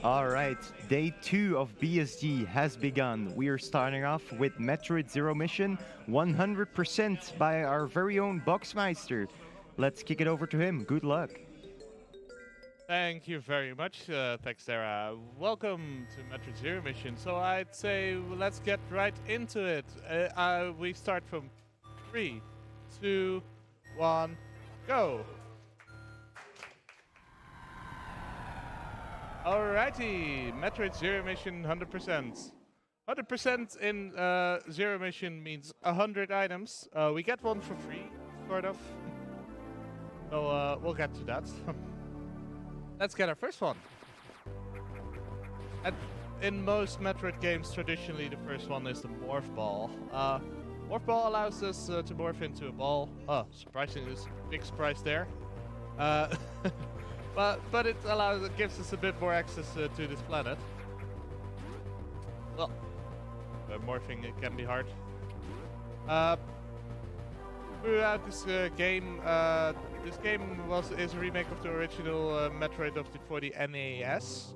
Alright, day 2 of BSG has begun. We are starting off with Metroid Zero Mission 100% by our very own Boxmeister. Let's kick it over to him. Good luck. Thank you very much. Thanks, Sarah. Welcome to Metroid Zero Mission. So I'd say let's get right into it. We start from 3, 2, 1, go. Alrighty, Metroid Zero Mission 100%. 100% in Zero Mission means 100 items. We get one for free, sort of. So we'll get to that. Let's get our first one. And in most Metroid games, traditionally the first one is the Morph Ball. Morph Ball allows us to morph into a ball. Oh, surprisingly, there's a big surprise there. But it gives us a bit more access to this planet. Well, morphing it can be hard. Throughout this game is a remake of the original Metroid for the NES.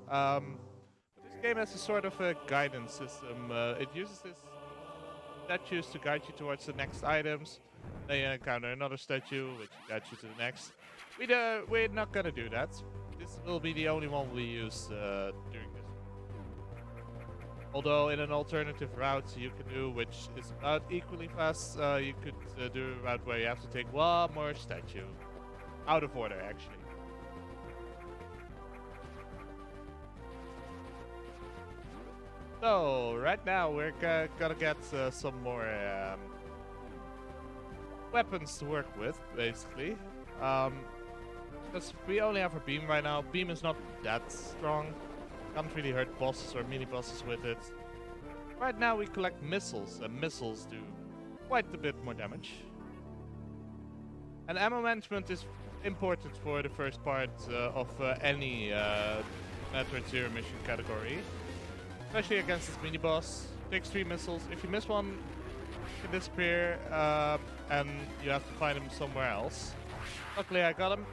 This game has a sort of a guidance system. It uses this statues to guide you towards the next items. Then you encounter another statue, which guides you to the next. We're not gonna do that. This will be the only one we use during this. Although in an alternative route you can do, which is about equally fast, you could do a route where you have to take one more statue. Out of order, actually. So, right now we're gonna get some more weapons to work with, basically. Because we only have a beam right now. Beam is not that strong. Can't really hurt bosses or mini-bosses with it. Right now we collect missiles, and missiles do quite a bit more damage. And ammo management is important for the first part of any Metroid Zero Mission category. Especially against this mini-boss. Takes 3 missiles. If you miss one, you can disappear, and you have to find him somewhere else. Luckily I got him.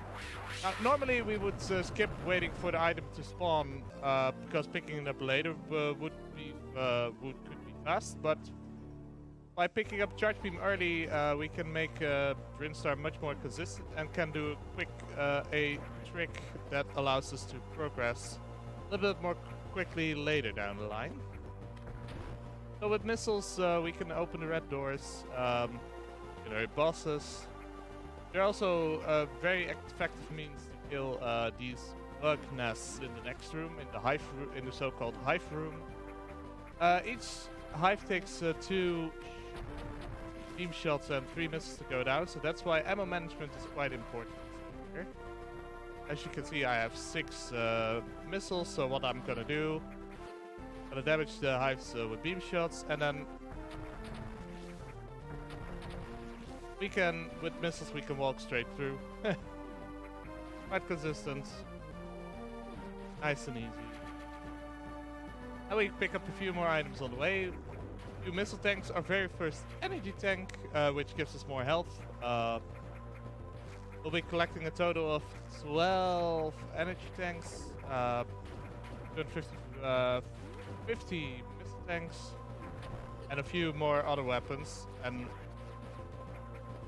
Now, normally we would skip waiting for the item to spawn, because picking it up later could be fast, but by picking up Charge Beam early, we can make Brinstar much more consistent and can do a trick that allows us to progress a little bit more quickly later down the line. So with missiles, we can open the red doors, hurt bosses. They're also a very effective means to kill these bug nests in the next room, in the so-called hive room. Each hive takes 2 beam shots and 3 missiles to go down, so that's why ammo management is quite important here. As you can see, I have 6 missiles, so what I'm gonna do, I'm gonna damage the hives with beam shots, and then with missiles we can walk straight through. Quite consistent. Nice and easy. And we pick up a few more items on the way. 2 missile tanks, our very first energy tank, which gives us more health. We'll be collecting a total of 12 energy tanks, 50 missile tanks, and a few more other weapons and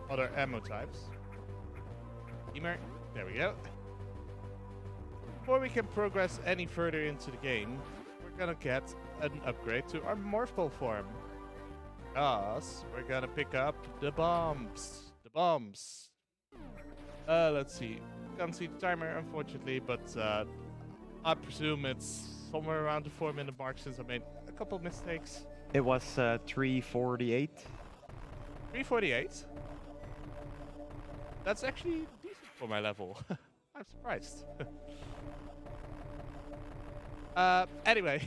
other ammo types. Beamer, there we go. Before we can progress any further into the game, we're gonna get an upgrade to our Morph Ball form. Because we're gonna pick up the bombs. Let's see. Can't see the timer, unfortunately, but I presume it's somewhere around the 4-minute mark since I made a couple mistakes. It was 3:48. 3:48? That's actually decent for my level. I'm surprised. Anyway,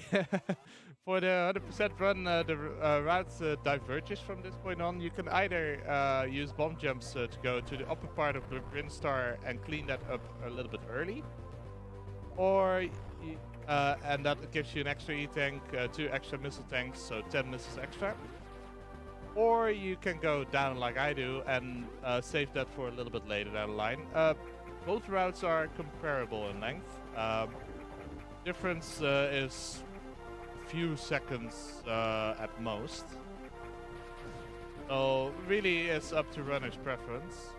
for the 100% run, the route diverges from this point on. You can either use bomb jumps to go to the upper part of the Brinstar and clean that up a little bit early, or and that gives you an extra E-tank, 2 extra missile tanks, so 10 missiles extra. Or you can go down like I do and save that for a little bit later down the line. Both routes are comparable in length. Difference is a few seconds at most. So really it's up to runner's preference.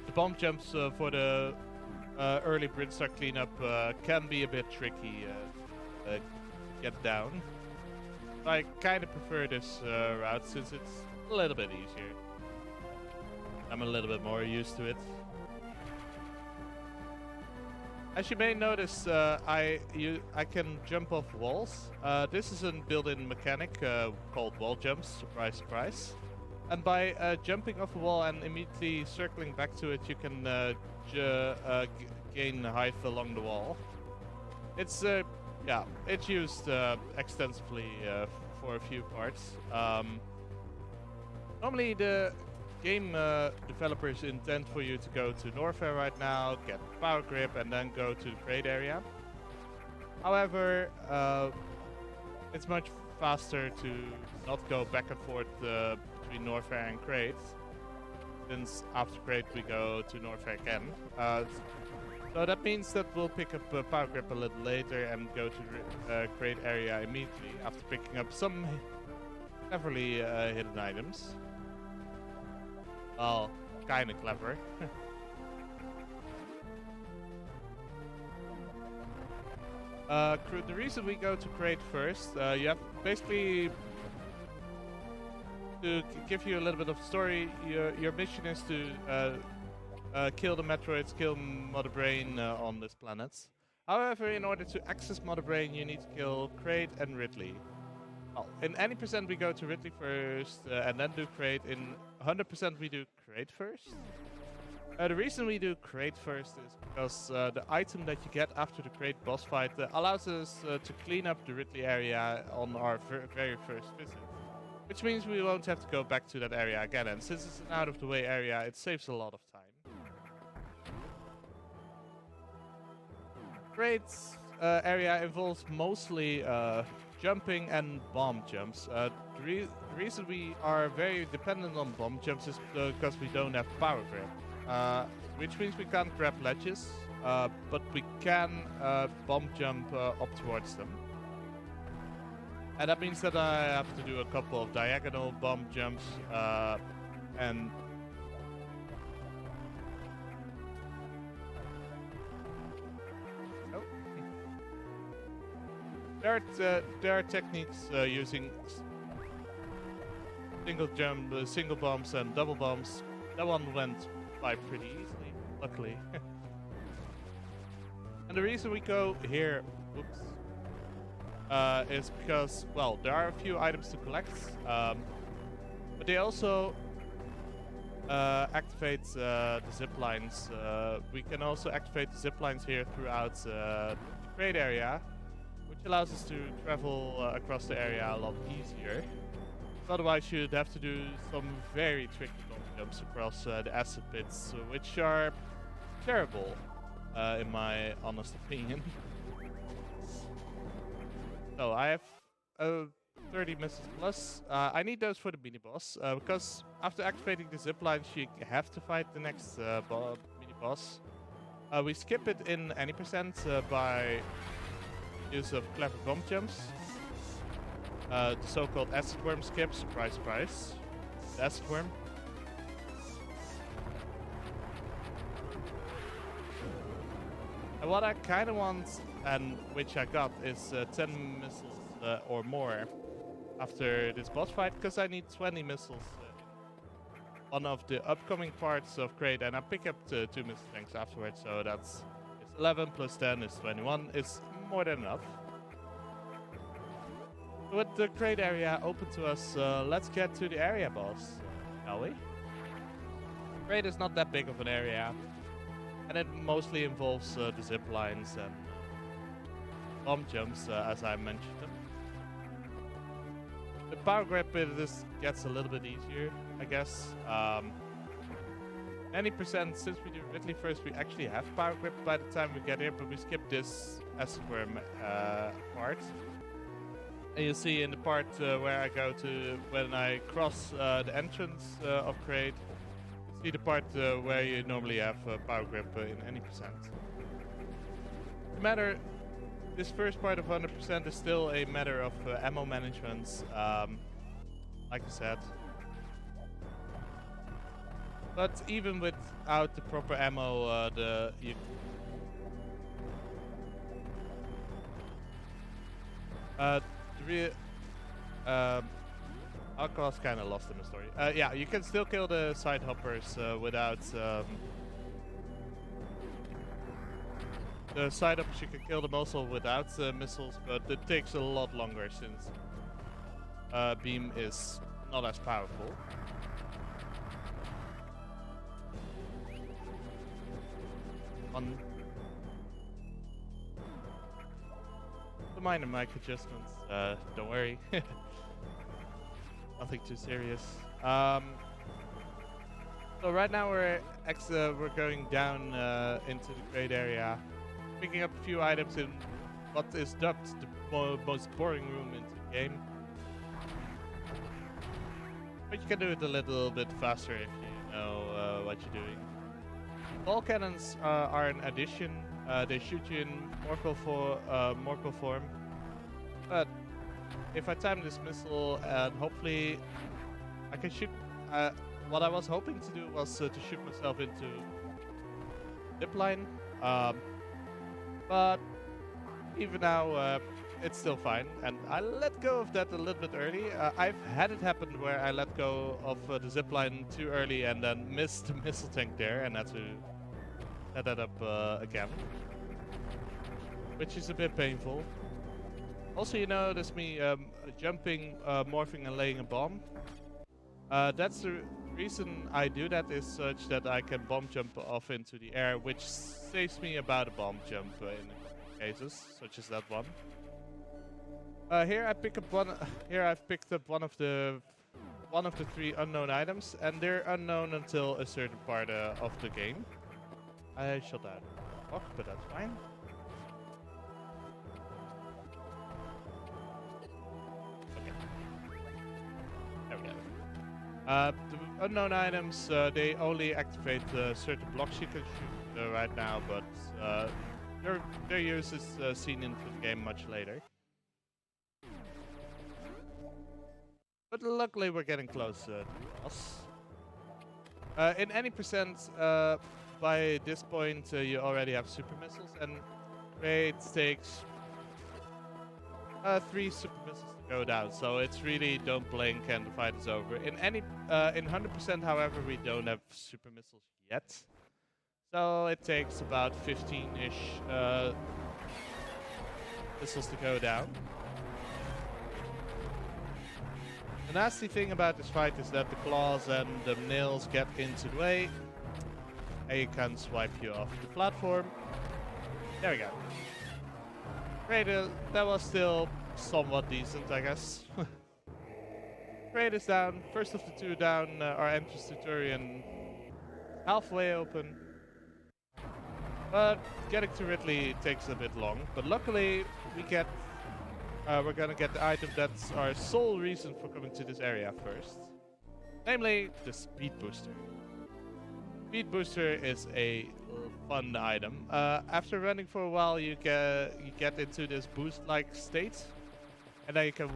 The bomb jumps for the early Brinstar cleanup can be a bit tricky to get down. I kind of prefer this route since it's a little bit easier. I'm a little bit more used to it. As you may notice, I can jump off walls. This is a built-in mechanic called wall jumps, surprise surprise. And by jumping off a wall and immediately circling back to it, you can gain height along the wall. It's yeah, it's used extensively for a few parts. Normally the game developers intend for you to go to Norfair right now, get power grip, and then go to the crate area. However, it's much faster to not go back and forth between Norfair and crate, since after crate we go to Norfair again. So that means that we'll pick up power grip a little later and go to the crate area immediately after picking up some cleverly hidden items. Well, kinda clever. The reason we go to crate first, you have basically to give you a little bit of story. Your mission is to kill the Metroids, kill Mother Brain on this planet. However, in order to access Mother Brain, you need to kill Crate and Ridley. Well, in any percent we go to Ridley first and then do Crate. In 100% we do Crate first. The reason we do Crate first is because the item that you get after the Crate boss fight allows us to clean up the Ridley area on our very first visit. Which means we won't have to go back to that area again, and since it's an out of the way area, it saves a lot of time. Crate's area involves mostly jumping and bomb jumps. The reason we are very dependent on bomb jumps is because we don't have power grip. Which means we can't grab ledges, but we can bomb jump up towards them. And that means that I have to do a couple of diagonal bomb jumps and oh. There are techniques using single jump, single bombs and double bombs. That one went by pretty easily, luckily. And the reason we go here, whoops, is because, well, there are a few items to collect, but they also activate the zip lines. We can also activate the zip lines here throughout the crate area, which allows us to travel across the area a lot easier. Otherwise, you'd have to do some very tricky long jumps across the acid pits, which are terrible, in my honest opinion. So I have 30 missiles plus. I need those for the mini boss because after activating the zip lines, you have to fight the next mini boss. We skip it in any percent by use of clever bomb jumps. The so-called acid worm skip, surprise, surprise. The acid worm. And what I kind of want, and which I got, is 10 missiles or more after this boss fight, because I need 20 missiles one of the upcoming parts of Crate, and I pick up 2 missile tanks afterwards, so it's 11 plus 10 is 21. It's more than enough. With the Crate area open to us, let's get to the area boss, shall we? Crate is not that big of an area, and it mostly involves the zip lines and bomb jumps, as I mentioned them. The power grip this gets a little bit easier, I guess. Any percent, since we do Ridley first, we actually have power grip by the time we get here, but we skip this acid worm part. And you see in the part where I go to when I cross the entrance of Crate, you see the part where you normally have power grip in any percent. matter. This first part of 100% is still a matter of ammo management, like I said. But even without the proper ammo, Alcohol's kind of lost in the story. Yeah, you can still kill the side hoppers without the side hoppers. You can kill them also without missiles, but it takes a lot longer since beam is not as powerful. On the minor mic adjustments, don't worry. Nothing too serious. So right now we're going down into the trade area, picking up a few items in what is dubbed the most boring room in the game. But you can do it a little bit faster if you know what you're doing. Ball cannons are an addition. They shoot you in Morkel form. But if I time this missile and hopefully I can shoot, what I was hoping to do was to shoot myself into zipline, but even now it's still fine, and I let go of that a little bit early. I've had it happen where I let go of the zipline too early and then missed the missile tank there and had to set that up again, which is a bit painful. Also, you notice me jumping, morphing, and laying a bomb. That's the reason I do that, is such that I can bomb jump off into the air, which saves me about a bomb jump in cases, such as that one. Here I've picked up one of the 3 unknown items, and they're unknown until a certain part of the game. I shot out a clock, but that's fine. The unknown items, they only activate certain blocks you can shoot right now, but their use is seen into the game much later. But luckily we're getting close to the boss. In any percent, by this point you already have super missiles, and it takes 3 super missiles to go down, so it's really don't blink and the fight is over. In 100%, however, we don't have super missiles yet, so it takes about 15-ish missiles to go down. The nasty thing about this fight is that the claws and the nails get into the way, and you can swipe you off the platform. There we go. Great, that was still somewhat decent, I guess. Great is down. First of the 2 down. Our entrance to Turian halfway open. But getting to Ridley takes a bit long. But luckily, we're gonna get the item that's our sole reason for coming to this area first. Namely, the Speed Booster. Speed Booster is a fun item. After running for a while, you get into this boost-like state, and then you can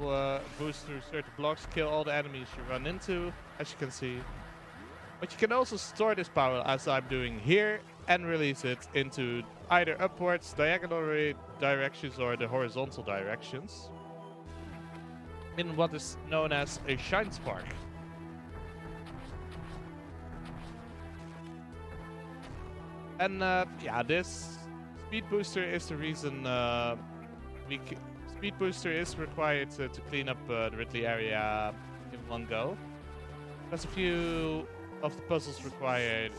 boost through certain blocks, kill all the enemies you run into, as you can see. But you can also store this power, as I'm doing here, and release it into either upwards, diagonal directions, or the horizontal directions, in what is known as a Shine Spark. And yeah, this Speed Booster is the reason Speed Booster is required to clean up the Ridley area in one go. There's a few of the puzzles required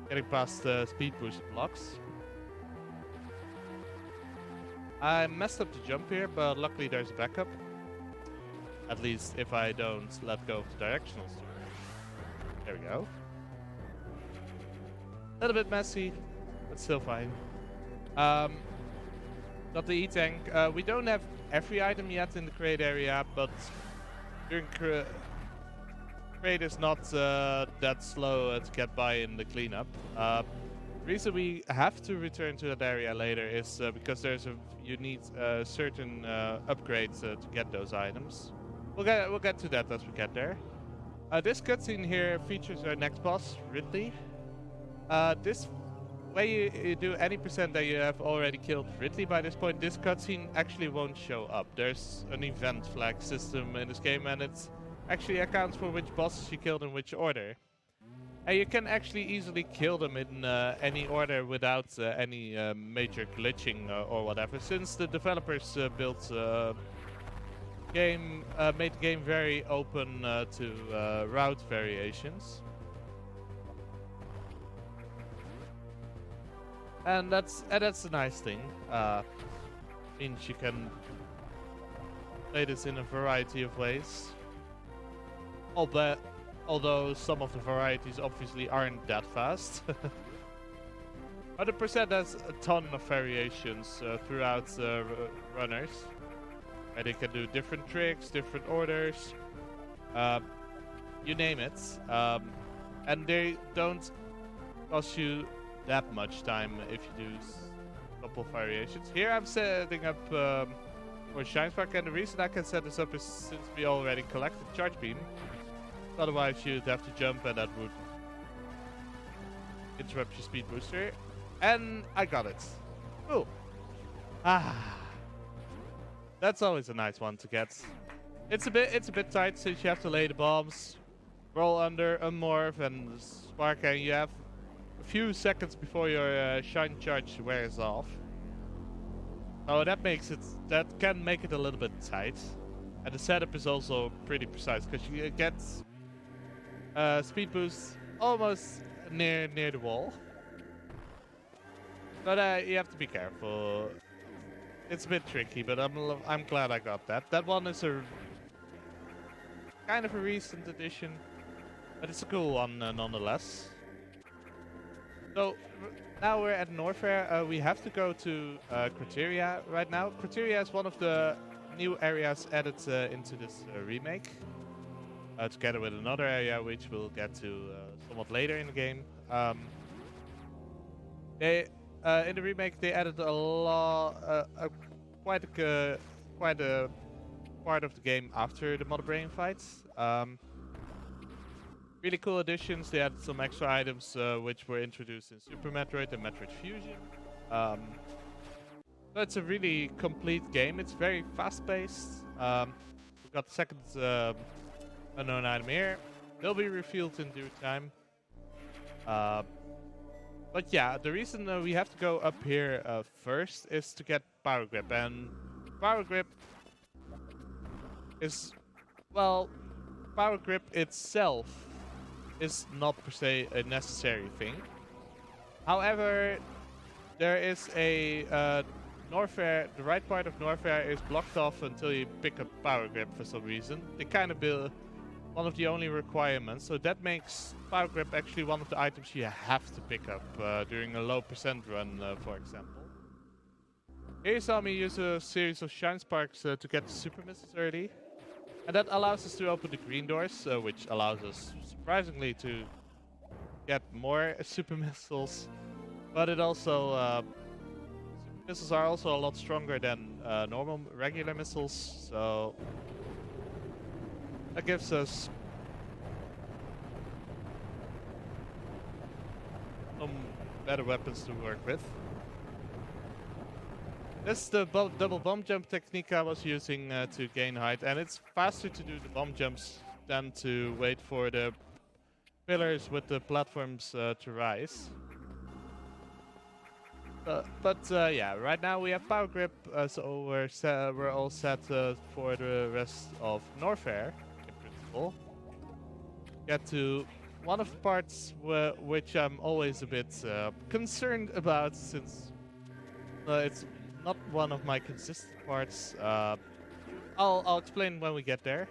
getting past the Speed Booster blocks. I messed up the jump here, but luckily there's a backup. At least if I don't let go of the directional steering. There we go. A little bit messy, but still fine. Got the E-Tank. We don't have every item yet in the crate area, but during crate is not that slow to get by in the cleanup. reason we have to return to that area later is because you need certain upgrades to get those items. We'll get to that as we get there. This cutscene here features our next boss, Ridley. This when you do any percent that you have already killed Ridley by this point, this cutscene actually won't show up. There's an event flag system in this game, and it actually accounts for which bosses you killed in which order. And you can actually easily kill them in any order without any major glitching or whatever, since the developers made the game very open to route variations. And that's a nice thing. Means you can play this in a variety of ways. Although some of the varieties obviously aren't that fast. 100% has a ton of variations throughout runners. And they can do different tricks, different orders, you name it. And they don't cost you that much time if you do a couple of variations. Here I'm setting up for Shine Spark, and the reason I can set this up is since we already collected Charge Beam. Otherwise you'd have to jump and that would interrupt your speed booster. And I got it. Cool. That's always a nice one to get. It's a bit tight since you have to lay the bombs, roll under, unmorph, and spark, and you have a few seconds before your shine charge wears off. So that can make it a little bit tight. And the setup is also pretty precise because you get speed boost almost near the wall. But you have to be careful. It's a bit tricky, but I'm glad I got that. That one is a kind of a recent addition, but it's a cool one nonetheless. So now we're at Norfair. We have to go to Criteria right now. Criteria is one of the new areas added into this remake, together with another area which we'll get to somewhat later in the game. In the remake they added quite a part of the game after the Mother Brain fights. Really cool additions. They added some extra items which were introduced in Super Metroid and Metroid Fusion. So it's a really complete game. It's very fast-paced. We've got the second unknown item here. They'll be revealed in due time. But yeah, the reason we have to go up here first is to get Power Grip. And Power Grip is, well, Power Grip itself is not per se a necessary thing. However, there is a Norfair, the right part of Norfair is blocked off until you pick up Power Grip for some reason. They kind of build one of the only requirements, so that makes Power Grip actually one of the items you have to pick up during a low percent run, for example. Here you saw me use a series of Shine Sparks to get the Super Missiles early. And that allows us to open the green doors, which allows us, surprisingly, to get more Super Missiles. But it also... Super Missiles are also a lot stronger than normal, regular missiles, so... That gives us some better weapons to work with. This is the double bomb jump technique I was using to gain height, and it's faster to do the bomb jumps than to wait for the pillars with the platforms to rise. Yeah, right now we have Power Grip, so we're all set for the rest of Norfair. Get to one of the parts which I'm always a bit concerned about, since it's not one of my consistent parts. I'll explain when we get there.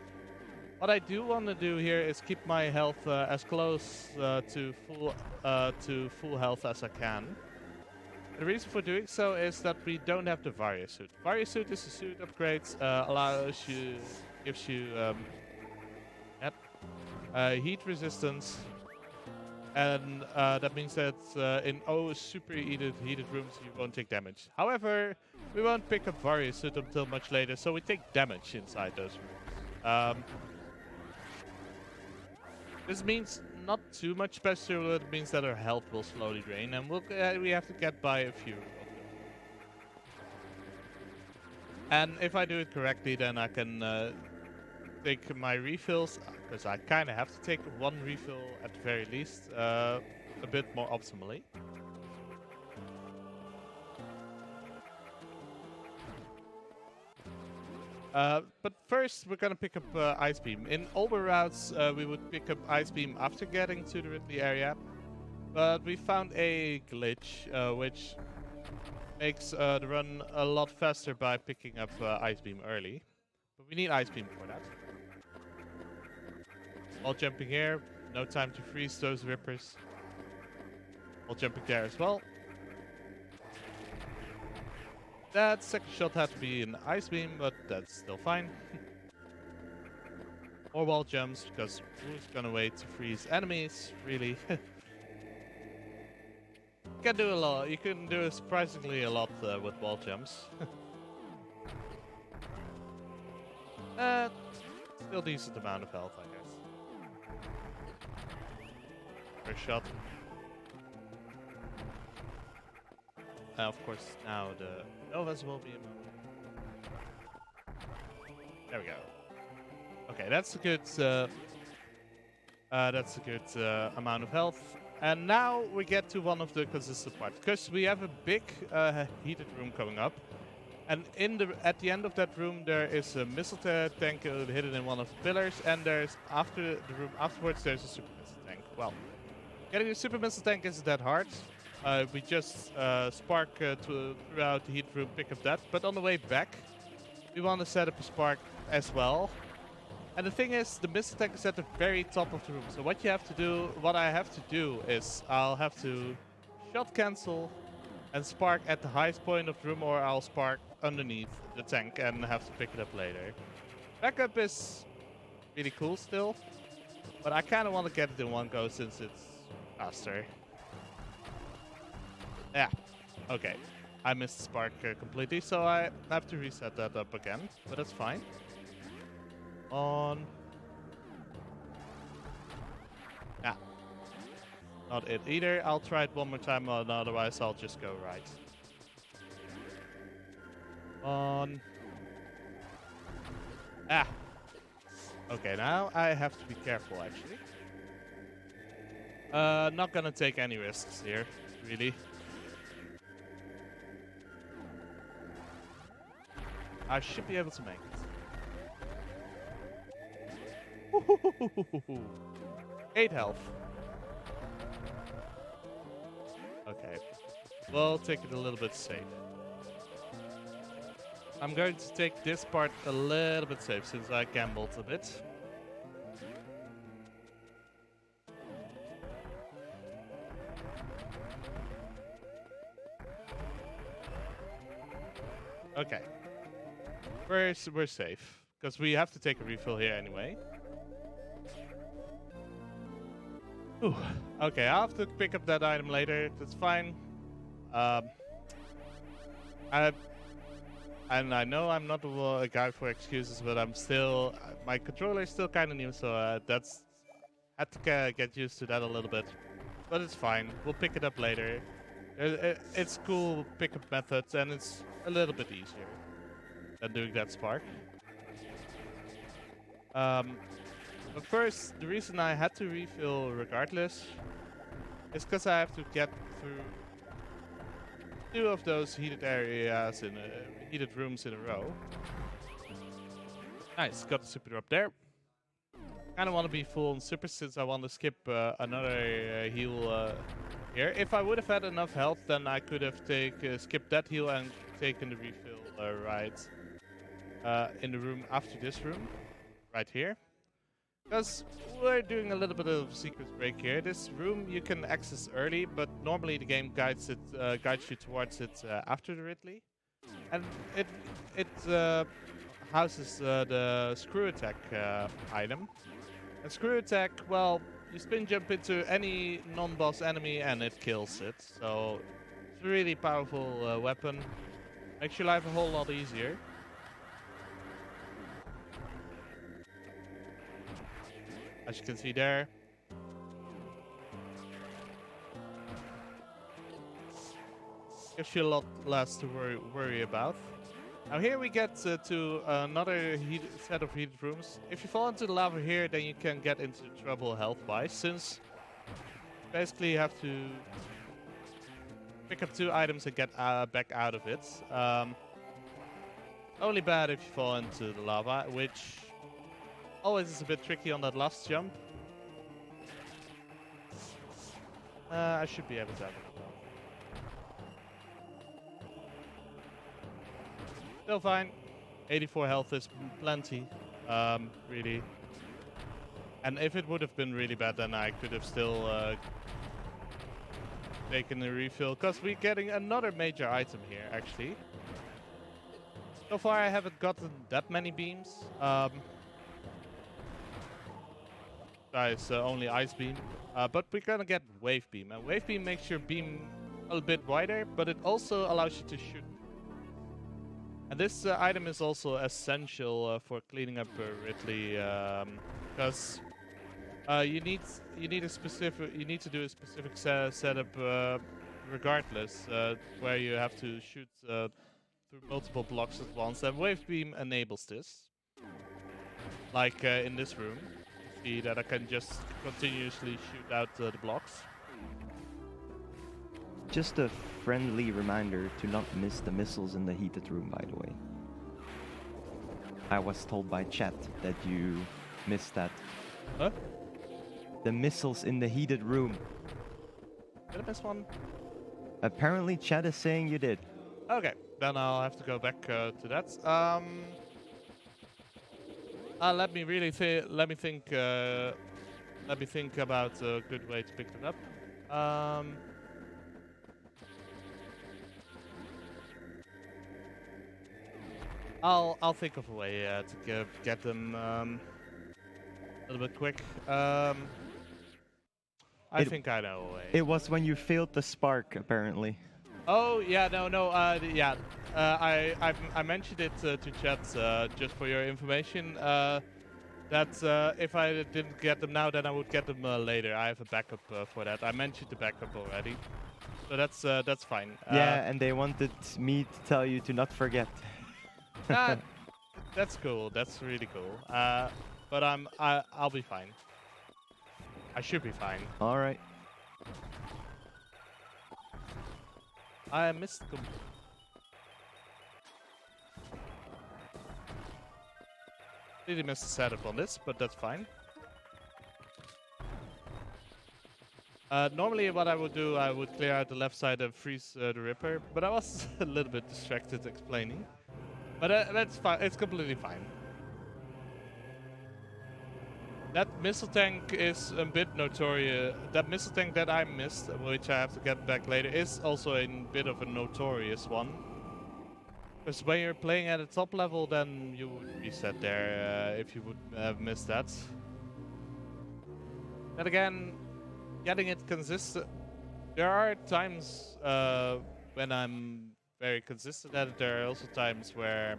What I do want to do here is keep my health as close to full health as I can. The reason for doing so is that we don't have the Varia suit. Varia suit is a suit upgrade, gives you heat resistance, And that means that in super heated rooms you won't take damage. However, we won't pick up Warrior Suit until much later, so we take damage inside those rooms. This means not too much special, but it means that our health will slowly drain, and we have to get by a few of them. And if I do it correctly, then I can take my refills, because I kind of have to take one refill at the very least, a bit more optimally. But first, we're gonna pick up Ice Beam. In older routes, we would pick up Ice Beam after getting to the Ridley area, but we found a glitch which makes the run a lot faster by picking up Ice Beam early. But we need Ice Beam for that. All jumping here, no time to freeze those rippers. All jumping there as well. That second shot had to be an Ice Beam, but that's still fine. Or wall jumps, because who's gonna wait to freeze enemies, really? You can do a lot. You can do surprisingly a lot with wall jumps. Still decent amount of health, I guess. First shot. Of course, now the Novas will be a moment. There we go. Okay, that's a good amount of health. And now we get to one of the consistent parts, because we have a big heated room coming up. And at the end of that room, there is a missile tank hidden in one of the pillars, and there's afterwards there's a super missile tank. Well, getting a super missile tank isn't that hard. We just spark throughout the heat room, pick up that. But on the way back, we want to set up a spark as well. And the thing is, the missile tank is at the very top of the room. So what I have to do is I'll have to shot cancel and spark at the highest point of the room, or I'll spark underneath the tank and have to pick it up later. Backup is really cool still, but I kind of want to get it in one go since it's faster. Yeah, okay. I missed spark completely, so I have to reset that up again, but that's fine. On. Yeah. Not it either. I'll try it one more time, otherwise I'll just go right. On. Ah. Okay, now I have to be careful, actually. Not gonna take any risks here, really. I should be able to make it. 8 health. Okay. We'll take it a little bit safe. I'm going to take this part a little bit safe since I gambled a bit. Okay. We're safe, because we have to take a refill here anyway. Ooh. Okay, I'll have to pick up that item later. That's fine. And I know I'm not a guy for excuses, but I'm still my controller is still kind of new, so that's had to get used to that a little bit. But it's fine. We'll pick it up later. It's cool pickup methods, and it's a little bit easier than doing that spark. But first, the reason I had to refill regardless is because I have to get through 2 of those heated areas heated rooms in a row. Nice, got the super drop there. Kind of want to be full on super since I want to skip another heal here. If I would have had enough health, then I could have skipped that heal and taken the refill right in the room after this room, right here. Because we're doing a little bit of secret break here. This room you can access early, but normally the game guides you towards it after the Ridley, and it houses the screw attack item. And screw attack, well, you spin jump into any non-boss enemy and it kills it. So it's a really powerful weapon. Makes your life a whole lot easier. As you can see there. Gives you a lot less to worry about. Now here we get to another set of heated rooms. If you fall into the lava here, then you can get into trouble health-wise, since basically you have to pick up 2 items and get back out of it. Only bad if you fall into the lava, which always is a bit tricky on that last jump. I should be able to have it. Still fine. 84 health is plenty, really. And if it would have been really bad, then I could have still taken a refill, because we're getting another major item here, actually. So far I haven't gotten that many beams. Guys, only ice beam. But we're gonna get wave beam, and wave beam makes your beam a little bit wider, but it also allows you to shoot. And this item is also essential for cleaning up Ridley, because you need to do a specific setup regardless, where you have to shoot through multiple blocks at once. And wave beam enables this, like in this room. You see that I can just continuously shoot out the blocks. Just a friendly reminder to not miss the missiles in the heated room, by the way. I was told by chat that you missed that. Huh? The missiles in the heated room. Did I miss one? Apparently chat is saying you did. Okay, then I'll have to go back to that. Let me think about a good way to pick them up. I'll think of a way to get them a little bit quick. I think I know a way. It was when you failed the spark, apparently. Oh yeah, no, yeah. I mentioned it to chat just for your information. That if I didn't get them now, then I would get them later. I have a backup for that. I mentioned the backup already, so that's fine. Yeah, and they wanted me to tell you to not forget. That's cool. That's really cool. But I'll be fine. I should be fine. All right. I missed. Really missed the setup on this, but that's fine. Normally what I would do, I would clear out the left side and freeze the Ripper, but I was a little bit distracted explaining. But that's fine. It's completely fine. That missile tank is a bit notorious. That missile tank that I missed, which I have to get back later, is also a bit of a notorious one. Because when you're playing at a top level, then you would reset there if you would have missed that. Then again, getting it consistent. There are times when I'm very consistent at it. There are also times where,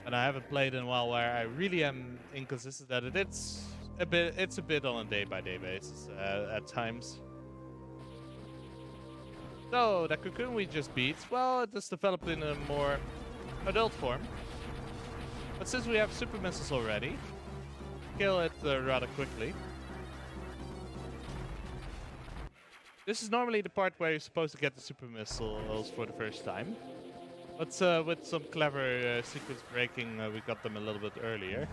and I haven't played in a while, where I really am inconsistent at it. It's a bit on a day-by-day basis at times. So that cocoon we just beat, well, it is developed in a more adult form. But since we have super missiles already, kill it rather quickly. This is normally the part where you're supposed to get the super missiles for the first time. But with some clever sequence breaking, we got them a little bit earlier.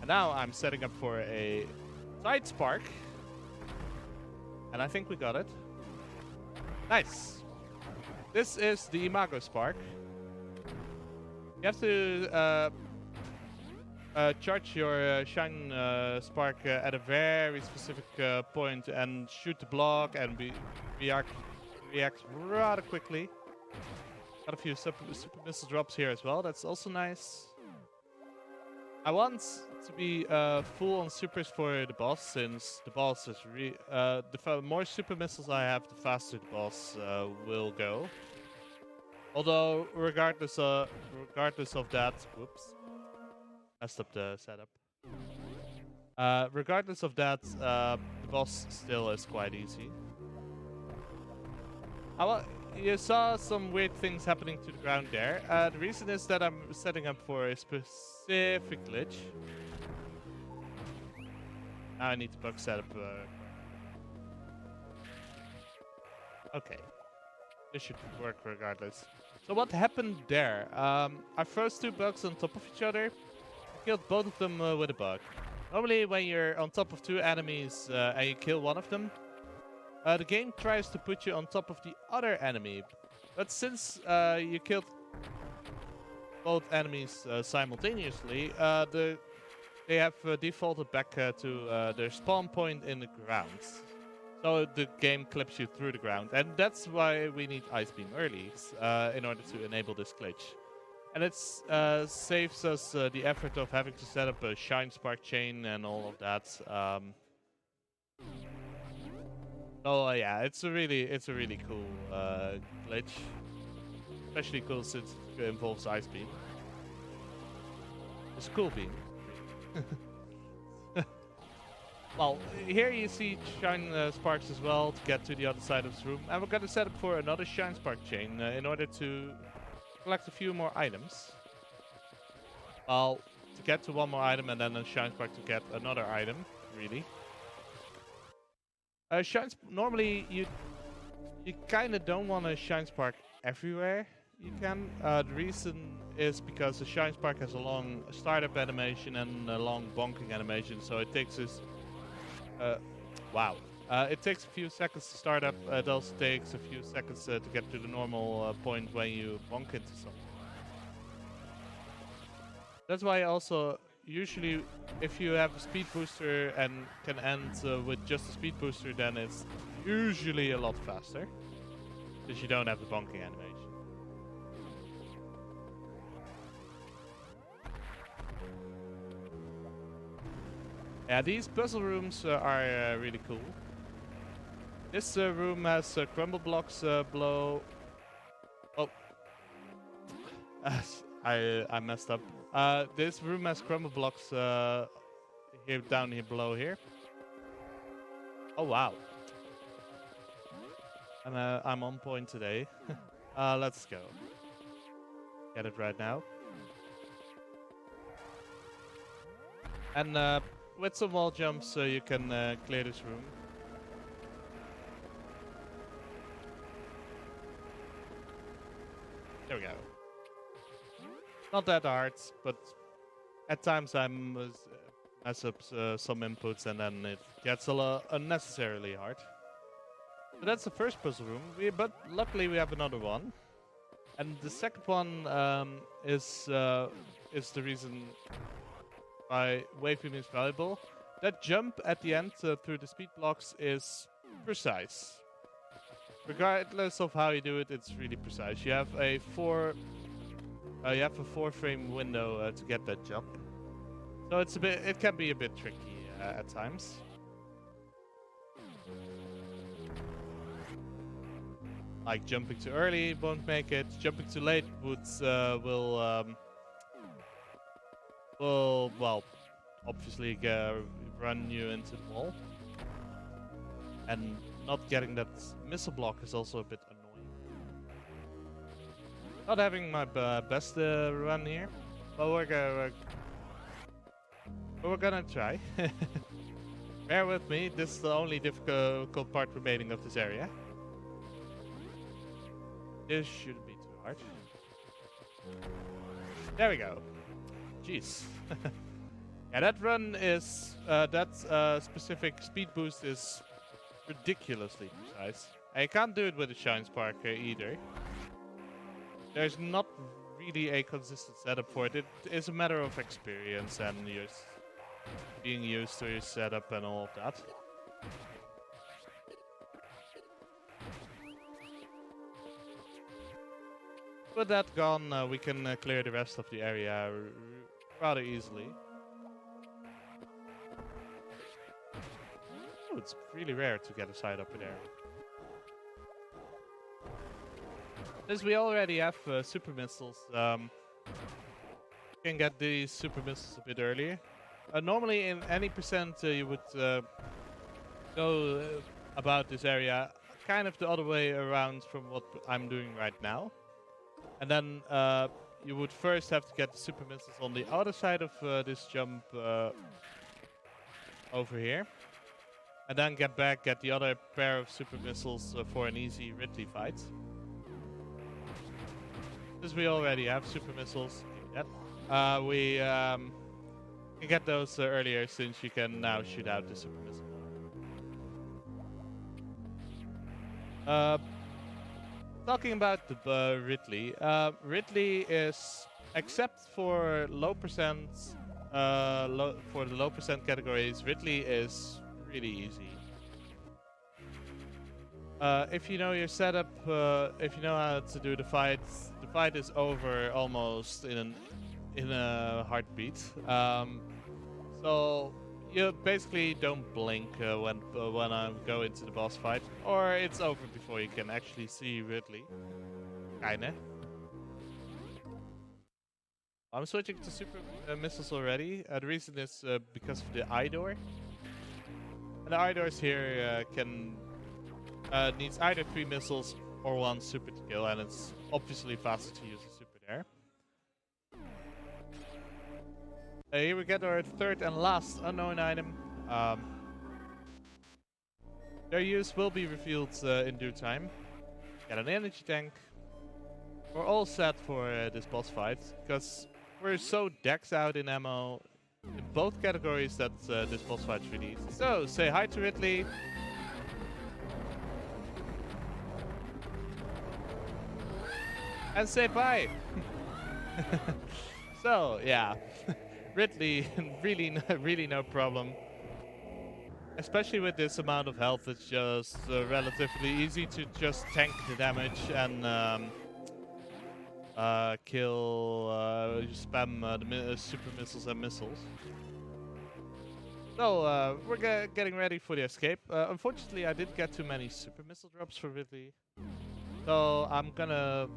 And now I'm setting up for a side spark. And I think we got it. Nice. This is the Imago spark. You have to charge your shine spark at a very specific point and shoot the block and react rather quickly. Got a few super missile drops here as well. That's also nice. I want to be full on supers for the boss, since the boss is the more super missiles I have, the faster the boss will go. Although, regardless of that, whoops, messed up the setup. Regardless of that, the boss still is quite easy. You saw some weird things happening to the ground there. The reason is that I'm setting up for a specific glitch. Now I need to bug setup. Okay. This should work regardless. So what happened there? I froze two bugs on top of each other. I killed both of them with a bug. Normally when you're on top of two enemies and you kill one of them, the game tries to put you on top of the other enemy. But since you killed both enemies simultaneously, they have defaulted back to their spawn point in the ground. So the game clips you through the ground. And that's why we need Ice Beam early in order to enable this glitch. And it saves us the effort of having to set up a Shine Spark chain and all of that. So yeah, it's a really cool glitch. Especially cool since it involves Ice Beam. It's Cool Beam. Well, here you see Shine Sparks as well to get to the other side of this room. And we're going to set up for another Shine Spark chain in order to collect a few more items. Well, to get to one more item and then a Shine Spark to get another item, really. Normally, you kind of don't want a Shine Spark everywhere you can. The reason is because the Shine Spark has a long startup animation and a long bonking animation, so it takes us... it takes a few seconds to start up. It also takes a few seconds to get to the normal point when you bonk into something. That's why also, usually, if you have a speed booster and can end with just a speed booster, then it's usually a lot faster. Because you don't have the bonking animation. Yeah, these puzzle rooms are really cool. This room has crumble blocks below. Oh, I messed up. This room has crumble blocks down here below here. Oh wow! I'm on point today. Let's go. Get it right now. And with some wall jumps, you can clear this room. There we go. Not that hard, but at times I mess up some inputs and then it gets unnecessarily hard. So that's the first puzzle room, but luckily we have another one. And the second one is the reason why Wave Beam is valuable. That jump at the end through the speed blocks is precise. Regardless of how you do it, it's really precise. You have a 4-frame window to get that jump. So it can be a bit tricky at times. Like jumping too early won't make it. Jumping too late will obviously run you into the wall. And not getting that missile block is also a bit annoying. Not having my best run here, but we're gonna try. Bear with me, this is the only difficult part remaining of this area. This shouldn't be too hard. There we go. Jeez. Yeah, that run is, that specific speed boost is ridiculously precise. I can't do it with a Shine Spark either. There's not really a consistent setup for it. It is a matter of experience and being used to your setup and all of that. With that gone, we can clear the rest of the area rather easily. Oh, it's really rare to get a side upper there. Since we already have super missiles, you can get these super missiles a bit earlier. Normally in any percent you would go about this area kind of the other way around from what I'm doing right now. And then you would first have to get the super missiles on the other side of this jump over here. And then get back, get the other pair of super missiles for an easy Ridley fight. Since we already have super missiles, we can get those earlier since you can now shoot out the super missile. Talking about the Ridley, Ridley is, except for low percent, for the low percent categories, Ridley is really easy. If you know your setup, if you know how to do the fight is over almost in a heartbeat. So you basically don't blink when I go into the boss fight, or it's over before you can actually see Ridley. Kinda. I'm switching to super missiles already. The reason is because of the eye door. And the eye doors here needs either 3 missiles or 1 super to kill, and it's obviously faster to use a super there. Here we get our third and last unknown item. Their use will be revealed in due time. Get an energy tank. We're all set for this boss fight, because we're so decked out in ammo in both categories that this boss fight's really easy. So, say hi to Ridley. And say bye! So, yeah. Ridley, really no problem. Especially with this amount of health, it's just relatively easy to just tank the damage and spam the super missiles and missiles. So, we're getting ready for the escape. Unfortunately, I didn't get too many super missile drops for Ridley. So, I'm gonna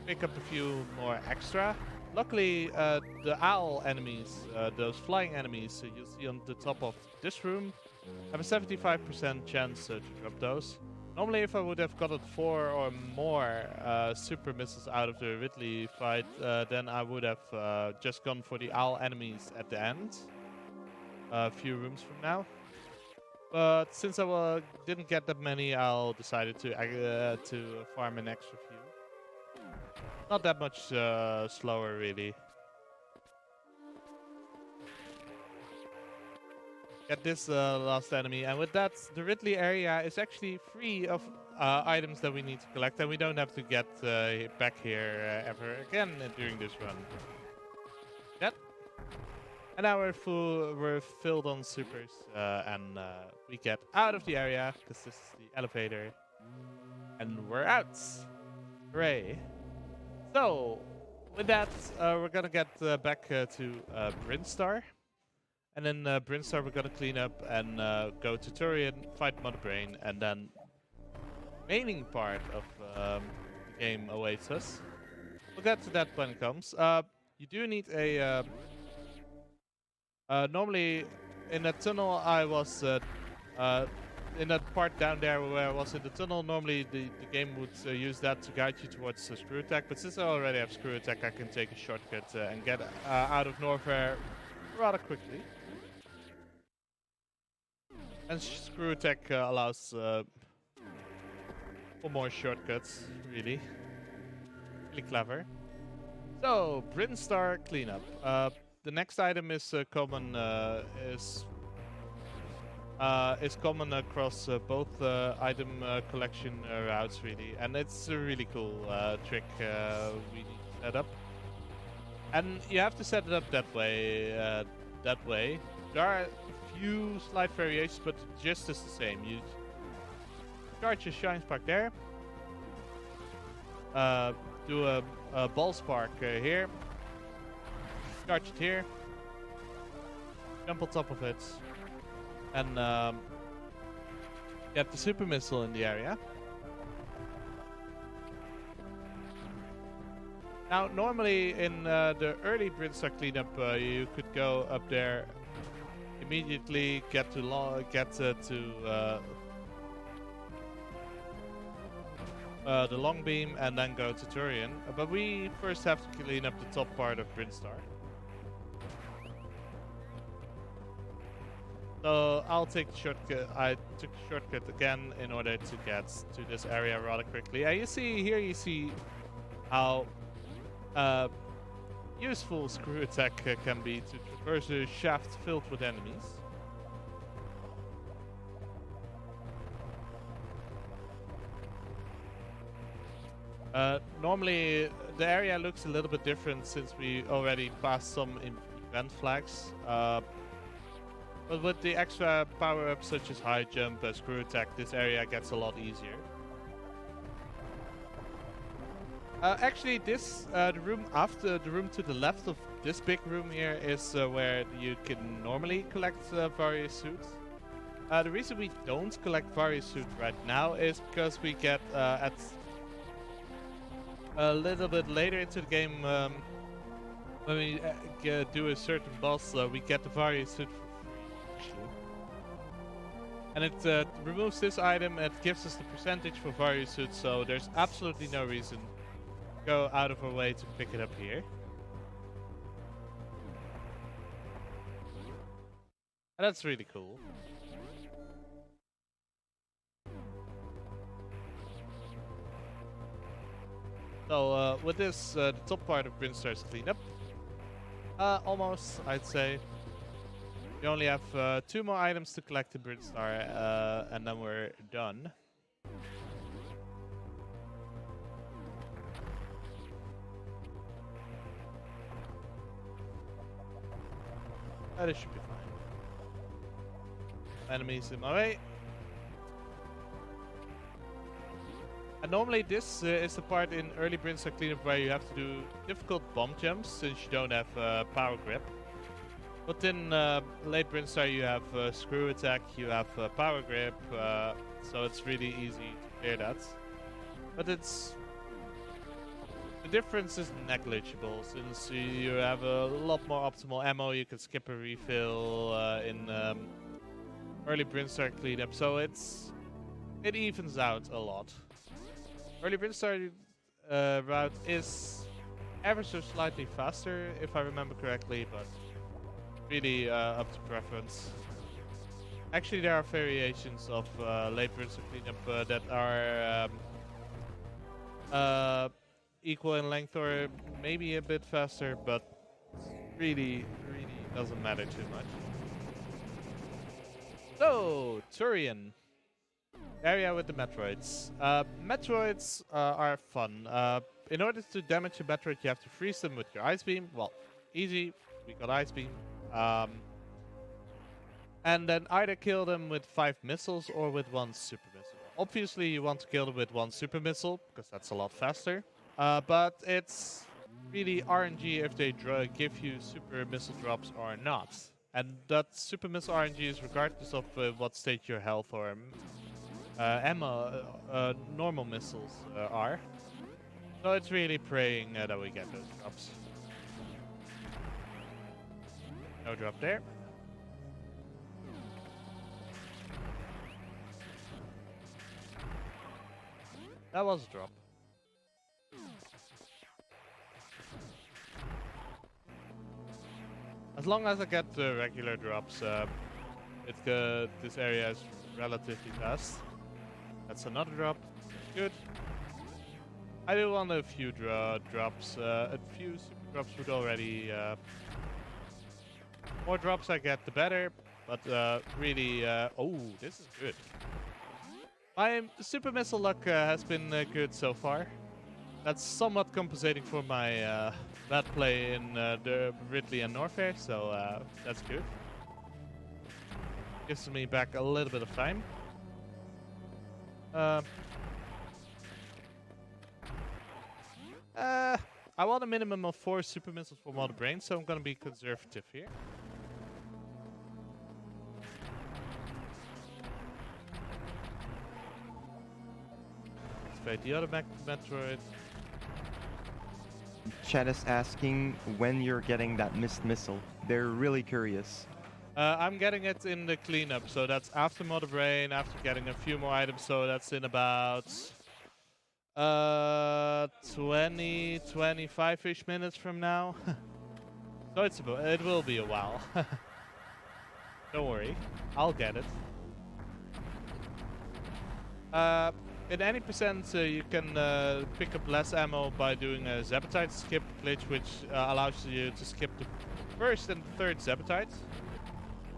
pick up a few more extra. Luckily, the owl enemies, those flying enemies you see on the top of this room, have a 75% chance to drop those. Normally, if I would have gotten 4 or more super missiles out of the Ridley fight, then I would have just gone for the owl enemies at the end, a few rooms from now. But since I didn't get that many, I decided to farm an extra few. Not that much slower, really. Get this last enemy, and with that, the Ridley area is actually free of items that we need to collect, and we don't have to get back here ever again during this run. Yep. And now we're filled on supers, and we get out of the area, because this is the elevator, and we're out. Hooray. So, with that, we're gonna get back to Brinstar. And then Brinstar we're gonna clean up and go to Turian, fight Mother Brain, and then the remaining part of the game awaits us. We'll get to that when it comes. You do need a... normally, in that tunnel I was... in that part down there where I was in the tunnel, normally the game would use that to guide you towards the screw attack, but since I already have screw attack, I can take a shortcut and get out of Norfair rather quickly. And screw attack allows for more shortcuts, really. Really clever. So, Brinstar cleanup. The next item is common common across both item collection routes, really, and it's a really cool trick we need to set up. And you have to set it up that way. There are a few slight variations, but just is the same. You charge your shine spark there. Do a ball spark here. Charge it here. Jump on top of it. And get the super missile in the area. Now, normally in the early Brinstar cleanup, you could go up there immediately, get to the long beam, and then go to Turian. But we first have to clean up the top part of Brinstar. So I'll take the shortcut. I took the shortcut again in order to get to this area rather quickly. And you see how useful screw attack can be to traverse a shaft filled with enemies. Normally the area looks a little bit different since we already passed some event flags. But with the extra power-ups such as high jump and screw attack, this area gets a lot easier. Actually, this the room to the left of this big room here is where you can normally collect various suits. The reason we don't collect various suits right now is because we get at a little bit later into the game when we do a certain boss, we get the various suit for free. And it removes this item and it gives us the percentage for various suits, so there's absolutely no reason go out of our way to pick it up here. And that's really cool. So with this, the top part of Brinstar's cleaned up. Almost, I'd say. We only have 2 more items to collect in Brinstar, and then we're done. This should be fine. Enemies in my way. And normally this is the part in early Brinstar cleanup where you have to do difficult bomb jumps since you don't have power grip. But in late Brinstar you have screw attack, you have power grip, so it's really easy to clear that. But the difference is negligible since you have a lot more optimal ammo. You can skip a refill in early Brinstar cleanup, so it evens out a lot. Early Brinstar route is ever so slightly faster, if I remember correctly, but really up to preference. Actually, there are variations of late Brinstar cleanup that are equal in length or maybe a bit faster, but really doesn't matter too much. So, Turian. Area with the Metroids. Metroids are fun. In order to damage a Metroid, you have to freeze them with your Ice Beam. Well, easy. We got Ice Beam. And then either kill them with 5 missiles or with 1 super missile. Obviously, you want to kill them with 1 super missile, because that's a lot faster. But it's really RNG if they give you super missile drops or not. And that super missile RNG is regardless of what state your health or ammo, normal missiles are. So it's really praying that we get those drops. No drop there. That was a drop. As long as I get the regular drops, this area is relatively fast. That's another drop. Good. I do want a few drops. A few super drops would already... more drops I get, the better. But really... oh, this is good. My super missile luck has been good so far. That's somewhat compensating for my bad play in the Ridley and Norfair, so that's good. Gives me back a little bit of time. I want a minimum of 4 super missiles for Mother Brain, so I'm gonna be conservative here. activate the other Metroid. Chat is asking when you're getting that missed missile. They're really curious. I'm getting it in the cleanup, so that's after Mother Brain, after getting a few more items, so that's in about 20, 25-ish minutes from now. So it will be a while. Don't worry, I'll get it. In any percent, you can pick up less ammo by doing a Zepatite skip glitch, which allows you to skip the first and third Zepatite.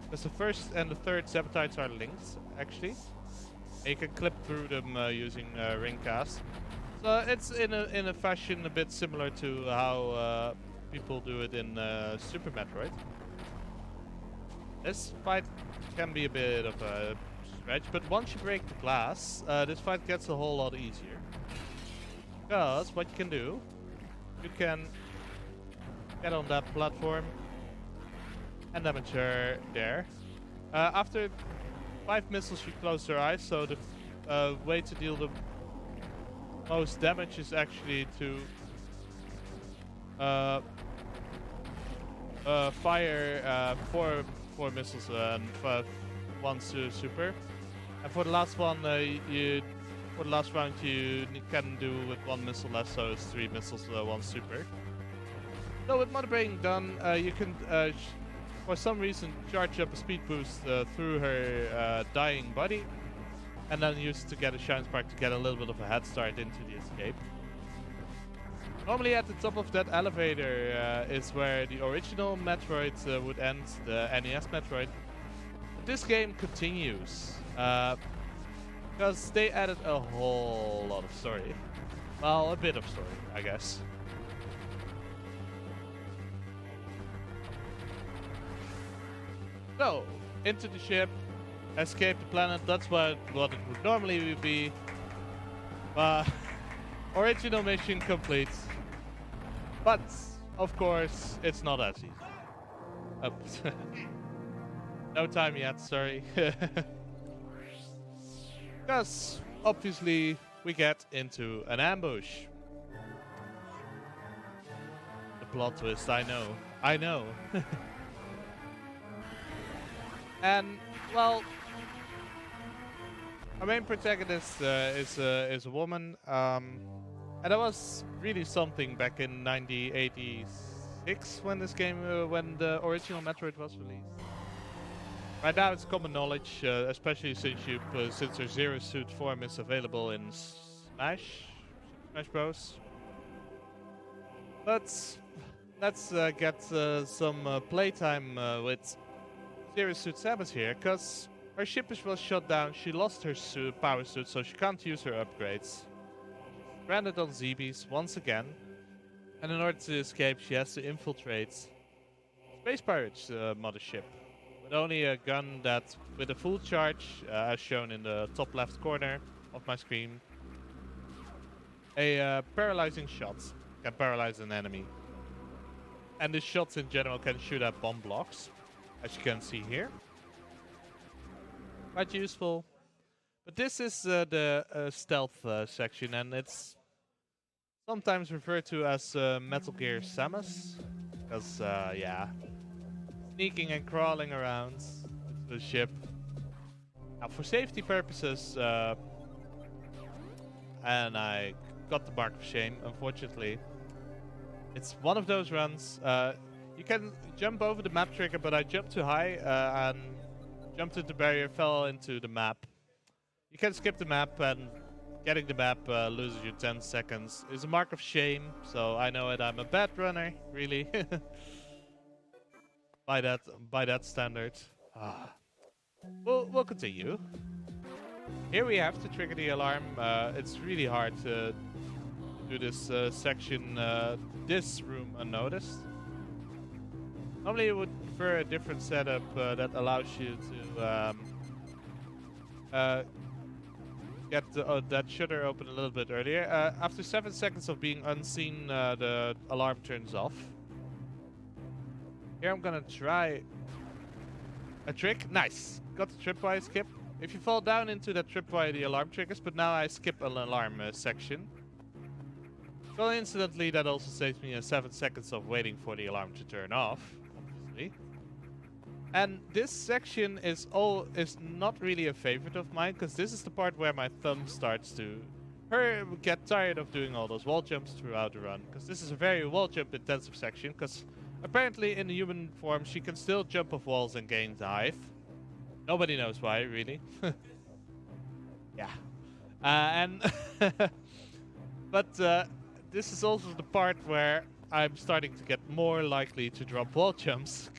Because the first and the third Zepatites are linked, actually. And you can clip through them using ring cast. So it's in a fashion a bit similar to how people do it in Super Metroid. This fight can be a bit of a stretch, but once you break the glass, this fight gets a whole lot easier. Because what you can do, you can get on that platform and damage her there. After 5 missiles, you close their eyes, so the way to deal the most damage is actually to fire 4 missiles and 1 super. And for the last one, for the last round, you can do with 1 missile less, so it's 3 missiles, 1 super. So with Mother Brain done, you can, for some reason, charge up a speed boost through her dying body, and then use it to get a Shine Spark to get a little bit of a head start into the escape. Normally at the top of that elevator is where the original Metroid would end, the NES Metroid. But this game continues, because they added a whole lot of story. Well, a bit of story, I guess. So, into the ship, escape the planet, that's what it would normally be. Original mission complete. But, of course, it's not as easy. No time yet, sorry. Because, obviously, we get into an ambush. The plot twist, I know. I know. And, well, our main protagonist is a woman, and that was really something back in 1986 when this game, when the original Metroid was released. Right now it's common knowledge, especially since their Zero Suit form is available in Smash Bros. But let's get some playtime with Zero Suit Samus here, because her ship was shut down, she lost her power suit, so she can't use her upgrades. Stranded on Zebes once again, and in order to escape she has to infiltrate Space Pirates' mothership. With only a gun that, with a full charge, as shown in the top left corner of my screen, a paralyzing shot can paralyze an enemy. And the shots in general can shoot at bomb blocks, as you can see here. Quite useful. But this is the stealth section, and it's sometimes referred to as Metal Gear Samus. Because, yeah, sneaking and crawling around the ship. Now, for safety purposes, and I got the mark of shame, unfortunately. It's one of those runs. You can jump over the map trigger, but I jumped too high and jumped into the barrier, fell into the map. You can skip the map, and getting the map loses you 10 seconds. It's a mark of shame, so I know it. I'm a bad runner, really. by that standard. We'll continue. Here we have to trigger the alarm. It's really hard to do this section, this room unnoticed. Normally you would prefer a different setup that allows you to get that shutter open a little bit earlier. After 7 seconds of being unseen, the alarm turns off. Here I'm gonna try a trick. Nice! Got the tripwire skip. if you fall down into that tripwire, the alarm triggers, but now I skip an alarm section. Coincidentally, that also saves me 7 seconds of waiting for the alarm to turn off, obviously. And this section is not really a favorite of mine, because this is the part where my thumb starts to get tired of doing all those wall jumps throughout the run, because this is a very wall jump intensive section, because apparently in the human form she can still jump off walls and gain height. Nobody knows why, really. Yeah. But this is also the part where I'm starting to get more likely to drop wall jumps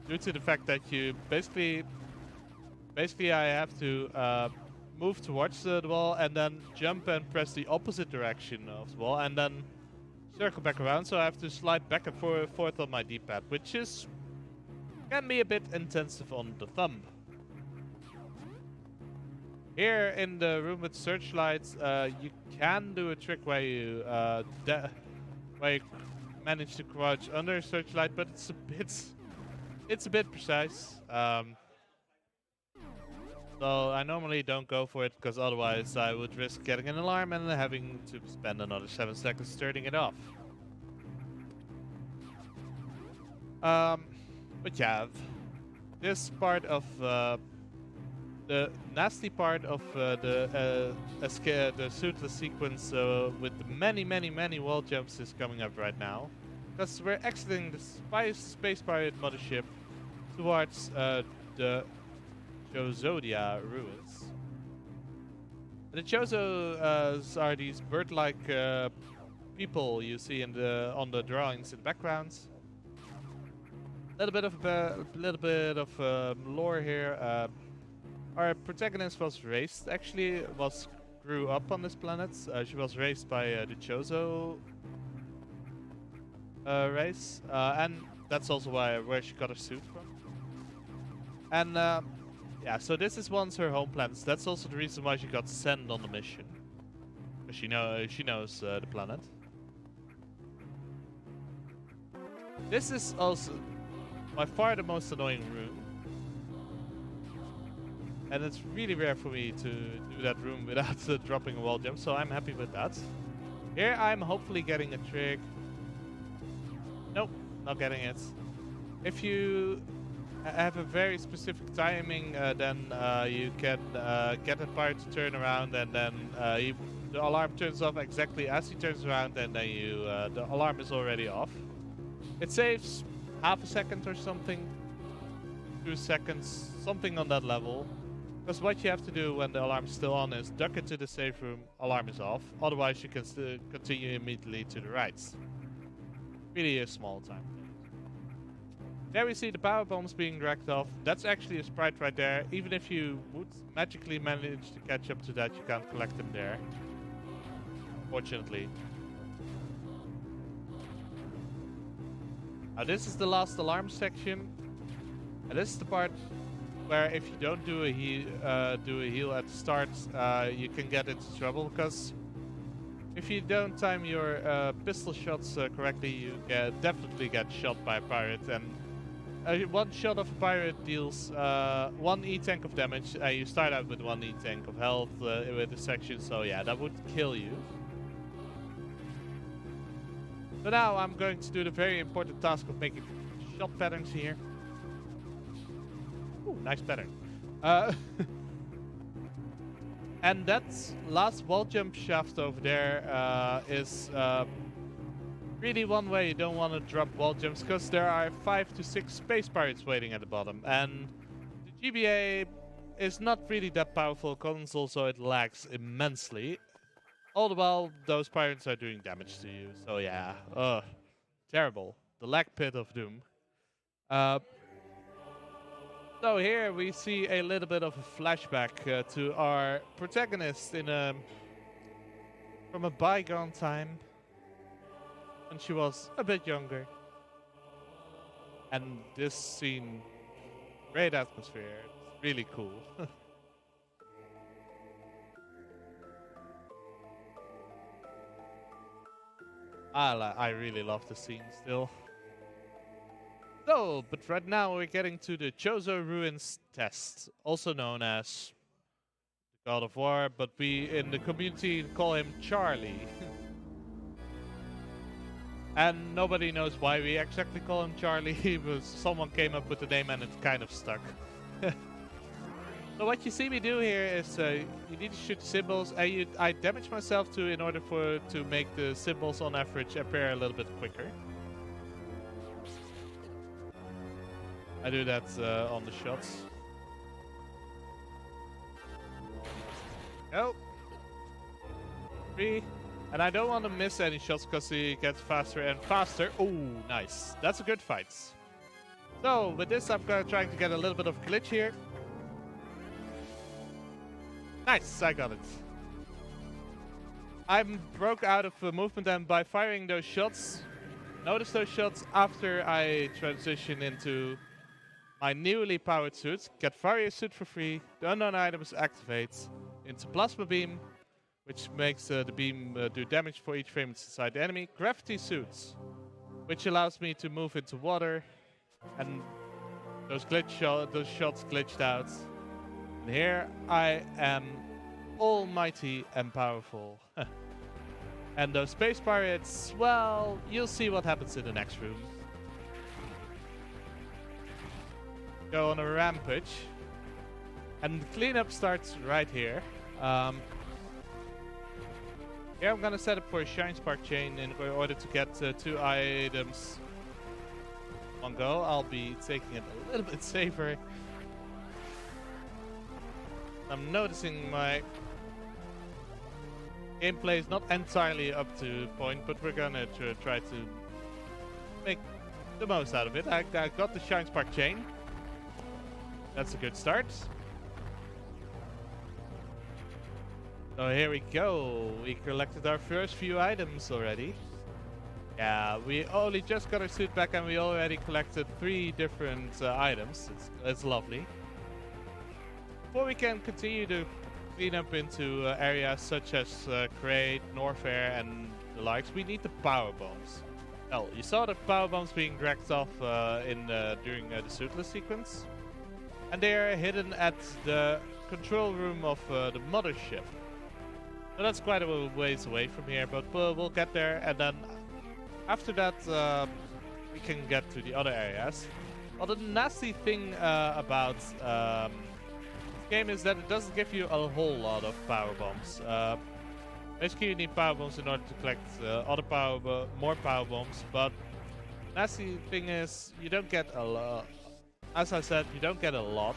due to the fact that you basically I have to move towards the wall and then jump and press the opposite direction of the wall and then circle back around, so I have to slide back and forth on my D-pad, which can be a bit intensive on the thumb. Here in the room with searchlights, you can do a trick where you manage to crouch under a searchlight, but it's a bit precise. So I normally don't go for it, because otherwise I would risk getting an alarm and having to spend another 7 seconds turning it off. But yeah, this part of the nasty part of the suitless sequence with the many wall jumps is coming up right now, because we're exiting the Space Pirate mothership towards the Chozodia ruins. The Chozos are these bird-like people you see on the drawings in the backgrounds. A little bit of lore here. Our protagonist was raised, grew up on this planet. She was raised by the Chozo race, and that's also where she got her suit from. And yeah, so this is once her home planet. That's also the reason why she got sent on the mission. She knows the planet. This is also by far the most annoying room. And it's really rare for me to do that room without dropping a wall jump, so I'm happy with that. Here I'm hopefully getting a trick. Nope, not getting it. If you have a very specific timing, then you can get a pirate to turn around, and then the alarm turns off exactly as he turns around, and then the alarm is already off. It saves half a second or something, 2 seconds, something on that level. Because what you have to do when the alarm is still on is duck into the safe room, alarm is off. Otherwise you can still continue immediately to the right. Really a small time. There we see the power bombs being dragged off. That's actually a sprite right there. Even if you would magically manage to catch up to that, you can't collect them there. Fortunately. Now this is the last alarm section. And this is the part where if you don't do a heal at the start, you can get into trouble, because if you don't time your pistol shots correctly, you definitely get shot by a pirate, and one shot of a pirate deals 1 E-tank of damage, and you start out with 1 E-tank of health with the section, so yeah, that would kill you. So now I'm going to do the very important task of making shot patterns here. Ooh, nice pattern. And that last wall jump shaft over there is really one way you don't want to drop wall jumps, because there are 5 to 6 space pirates waiting at the bottom, and the GBA is not really that powerful console, so it lags immensely. All the while those pirates are doing damage to you, so yeah, terrible. The lag pit of doom. So here we see a little bit of a flashback to our protagonist from a bygone time when she was a bit younger. And this scene, great atmosphere, it's really cool. I really love the scene still. So, but right now we're getting to the Chozo Ruins test, also known as God of War, but we in the community call him Charlie. And nobody knows why we exactly call him Charlie, but someone came up with the name and it kind of stuck. So what you see me do here is you need to shoot symbols. I damage myself in order to make the symbols on average appear a little bit quicker. I do that on the shots. Go. 3. And I don't want to miss any shots because he gets faster and faster. Oh, nice. That's a good fight. So with this, I'm trying to get a little bit of glitch here. Nice, I got it. I'm broke out of movement, and by firing those shots, notice those shots after I transition into my newly powered suit. Get Warrior suit for free. The unknown items activate into plasma beam, which makes the beam do damage for each frame inside the enemy. Gravity suits, which allows me to move into water, and those shots glitched out. And here I am, almighty and powerful. And those space pirates, well, you'll see what happens in the next room. Go on a rampage. And the cleanup starts right here. Here I'm gonna set up for a Shine Spark chain in order to get 2 items on go. I'll be taking it a little bit safer. I'm noticing my gameplay is not entirely up to point, but we're gonna try to make the most out of it. I got the Shine Spark chain. That's a good start. So here we go. We collected our first few items already. Yeah, we only just got our suit back and we already collected 3 different items. It's lovely. Before we can continue to clean up into areas such as Crate, Norfair and the likes, we need the power bombs. Well, you saw the power bombs being dragged off during the suitless sequence. And they are hidden at the control room of the mothership. So that's quite a ways away from here, but we'll get there, and then after that we can get to the other areas. Well, the nasty thing about this game is that it doesn't give you a whole lot of power bombs. Basically, you need power bombs in order to collect more power bombs, but the nasty thing is you don't get a lot. As I said, you don't get a lot,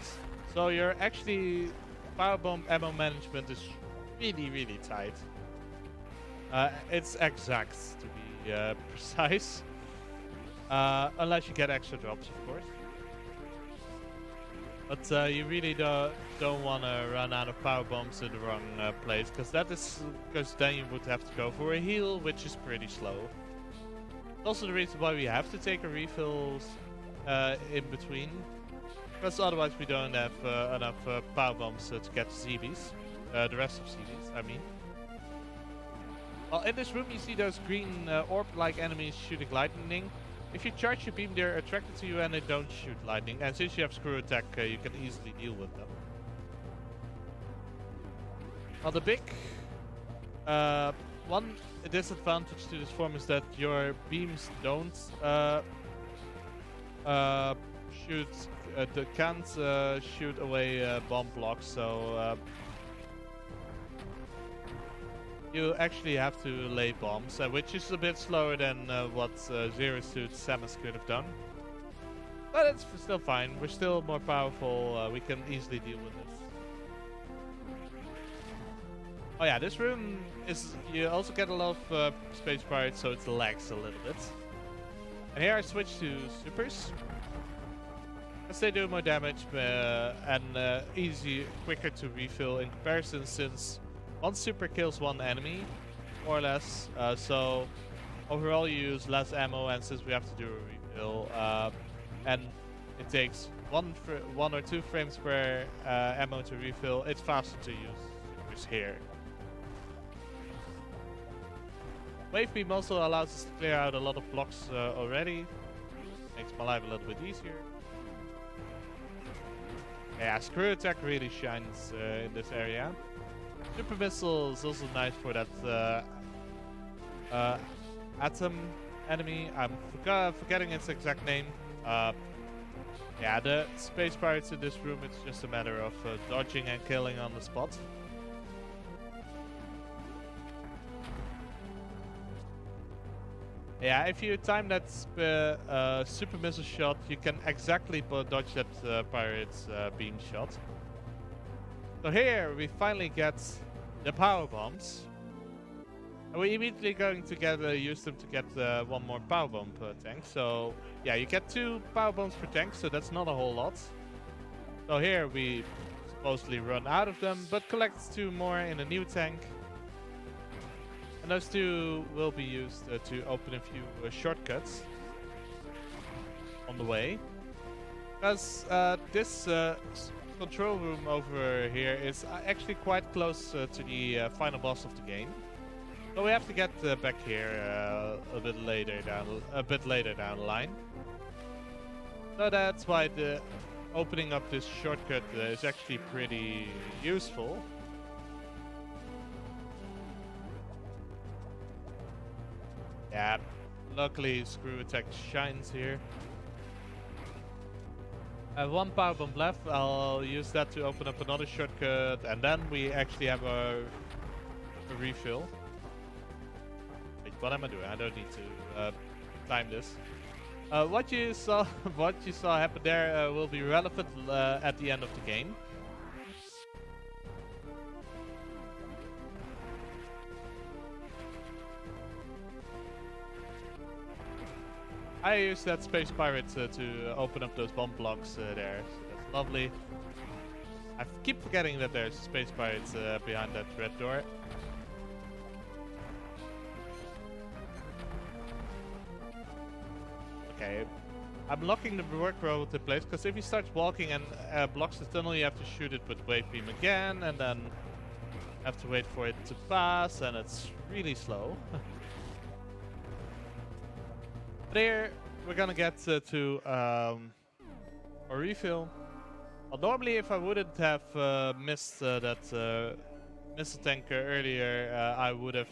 so you're actually power bomb ammo management is really tight. It's exact, to be precise. Unless you get extra drops, of course. But you really don't want to run out of power bombs in the wrong place, because then you would have to go for a heal, which is pretty slow. Also the reason why we have to take a refills in between, because otherwise we don't have enough power bombs to get ZBs. The rest of CDs, I mean. Well, in this room you see those green orb-like enemies shooting lightning. If you charge your beam, they're attracted to you and they don't shoot lightning. And since you have screw attack, you can easily deal with them. Now the big one disadvantage to this form is that your beams don't can't shoot away bomb blocks, so you actually have to lay bombs, which is a bit slower than what Zero Suit Samus could have done. But it's still fine, we're still more powerful, we can easily deal with this. Oh yeah, this room is, you also get a lot of space pirates, so it lags a little bit. And here I switch to supers. As they do more damage and quicker to refill in comparison, since one super kills one enemy, more or less. So overall you use less ammo, and since we have to do a refill, and it takes one or two frames per ammo to refill, it's faster to use supers here. Wave beam also allows us to clear out a lot of blocks already. Makes my life a little bit easier. Yeah, screw attack really shines in this area. Super missile is also nice for that atom enemy. I'm forgetting its exact name. Yeah, the space pirates in this room, it's just a matter of dodging and killing on the spot. Yeah, if you time that super missile shot, you can exactly dodge that pirate's beam shot. So here we finally get the power bombs. And we're immediately going to use them to get one more power bomb per tank. So yeah, you get 2 power bombs per tank, so that's not a whole lot. So here we supposedly run out of them, but collect 2 more in a new tank. And those 2 will be used to open a few shortcuts on the way. Because this control room over here is actually quite close to the final boss of the game. So we have to get back here a bit later down the line. So that's why the opening up this shortcut is actually pretty useful. Yeah, luckily screw attack shines here. I have 1 power bomb left. I'll use that to open up another shortcut, and then we actually have a refill. Wait, what am I doing? I don't need to time this. What you saw happen there will be relevant at the end of the game. I used that space pirate to open up those bomb blocks there, so that's lovely. I keep forgetting that there's space pirates behind that red door. Okay, I'm locking the work robot in place, because if he starts walking and blocks the tunnel, you have to shoot it with wave beam again, and then have to wait for it to pass, and it's really slow. But here we're gonna get to a refill. Well, normally if I wouldn't have missed that missile tanker earlier, I would have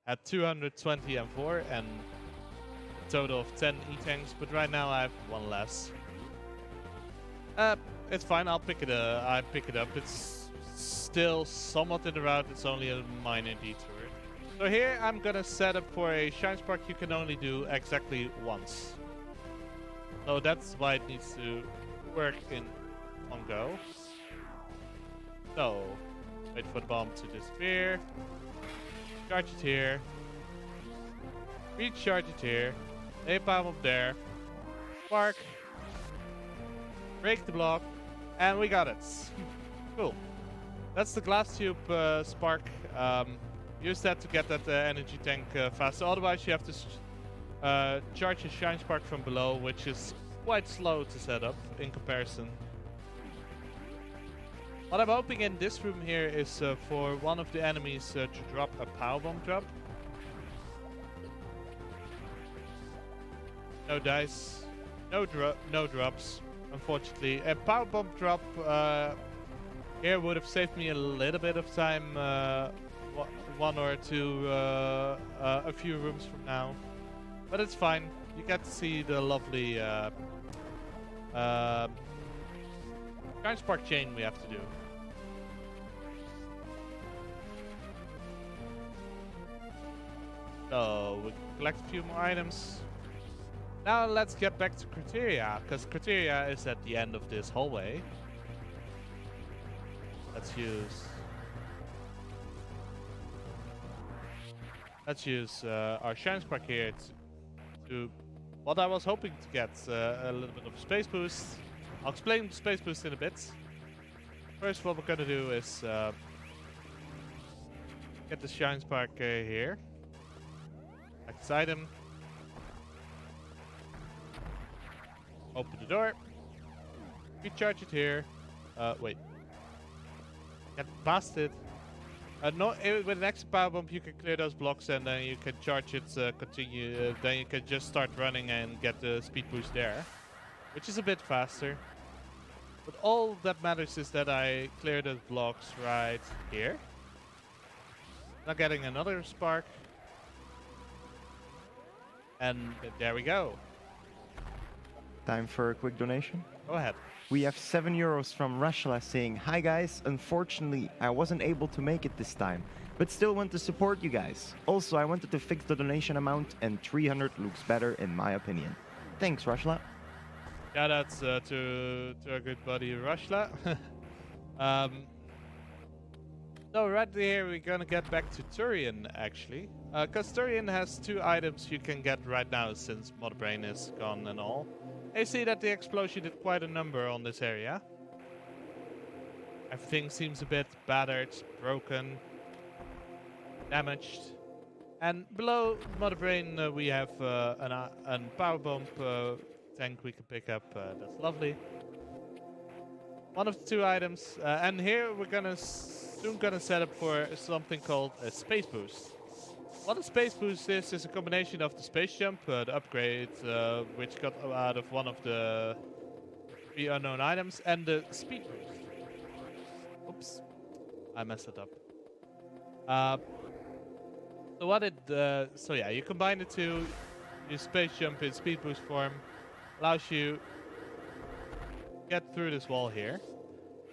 had 220 M4 and a total of 10 E-tanks, but right now I have 1 less. It's fine, I pick it up. It's still somewhat in the route, it's only a minor detour. So here I'm gonna set up for a Shine Spark you can only do exactly once. So that's why it needs to work in one go. So, wait for the bomb to disappear. Charge it here. Recharge it here. Lay a bomb up there. Spark. Break the block. And we got it. Cool. That's the glass tube spark. Use that to get that energy tank faster. Otherwise, you have to charge a Shine Spark from below, which is quite slow to set up in comparison. What I'm hoping in this room here is for one of the enemies to drop a power bomb drop. No dice, no drops, unfortunately. A power bomb drop here would have saved me a little bit of time. 1 or 2, a few rooms from now, but it's fine. You get to see the lovely Shine Spark chain we have to do. So we collect a few more items. Now let's get back to Criteria, because Criteria is at the end of this hallway. Let's use our Shine Spark here to what I was hoping to get, a little bit of space boost. I'll explain the space boost in a bit. First, what we're gonna do is get the Shine Spark here. Like this item. Open the door. Recharge it here. Wait. Get past it. No, with an extra power bomb you can clear those blocks and then you can charge it, continue, then you can just start running and get the speed boost there, which is a bit faster. But all that matters is that I clear the blocks right here. Now getting another spark. And there we go. Time for a quick donation. Go ahead. We have €7 from Rashla saying, "Hi guys, unfortunately I wasn't able to make it this time, but still want to support you guys. Also, I wanted to fix the donation amount and 300 looks better in my opinion. Thanks, Rashla." Shout outs to our good buddy Rashla. So right here we're gonna get back to Turian actually. Because Turian has 2 items you can get right now since Motherbrain is gone and all. I see that the explosion did quite a number on this area. Everything seems a bit battered, broken, damaged. And below Motherbrain we have a power bomb tank we can pick up. That's lovely. One of the 2 items. And here we're soon gonna set up for something called a space boost. What a space boost is a combination of the space jump, the upgrade, which got out of one of the 3 unknown items, and the speed boost. Oops, I messed it up. So what so yeah, you combine the 2. Your space jump in speed boost form allows you get through this wall here,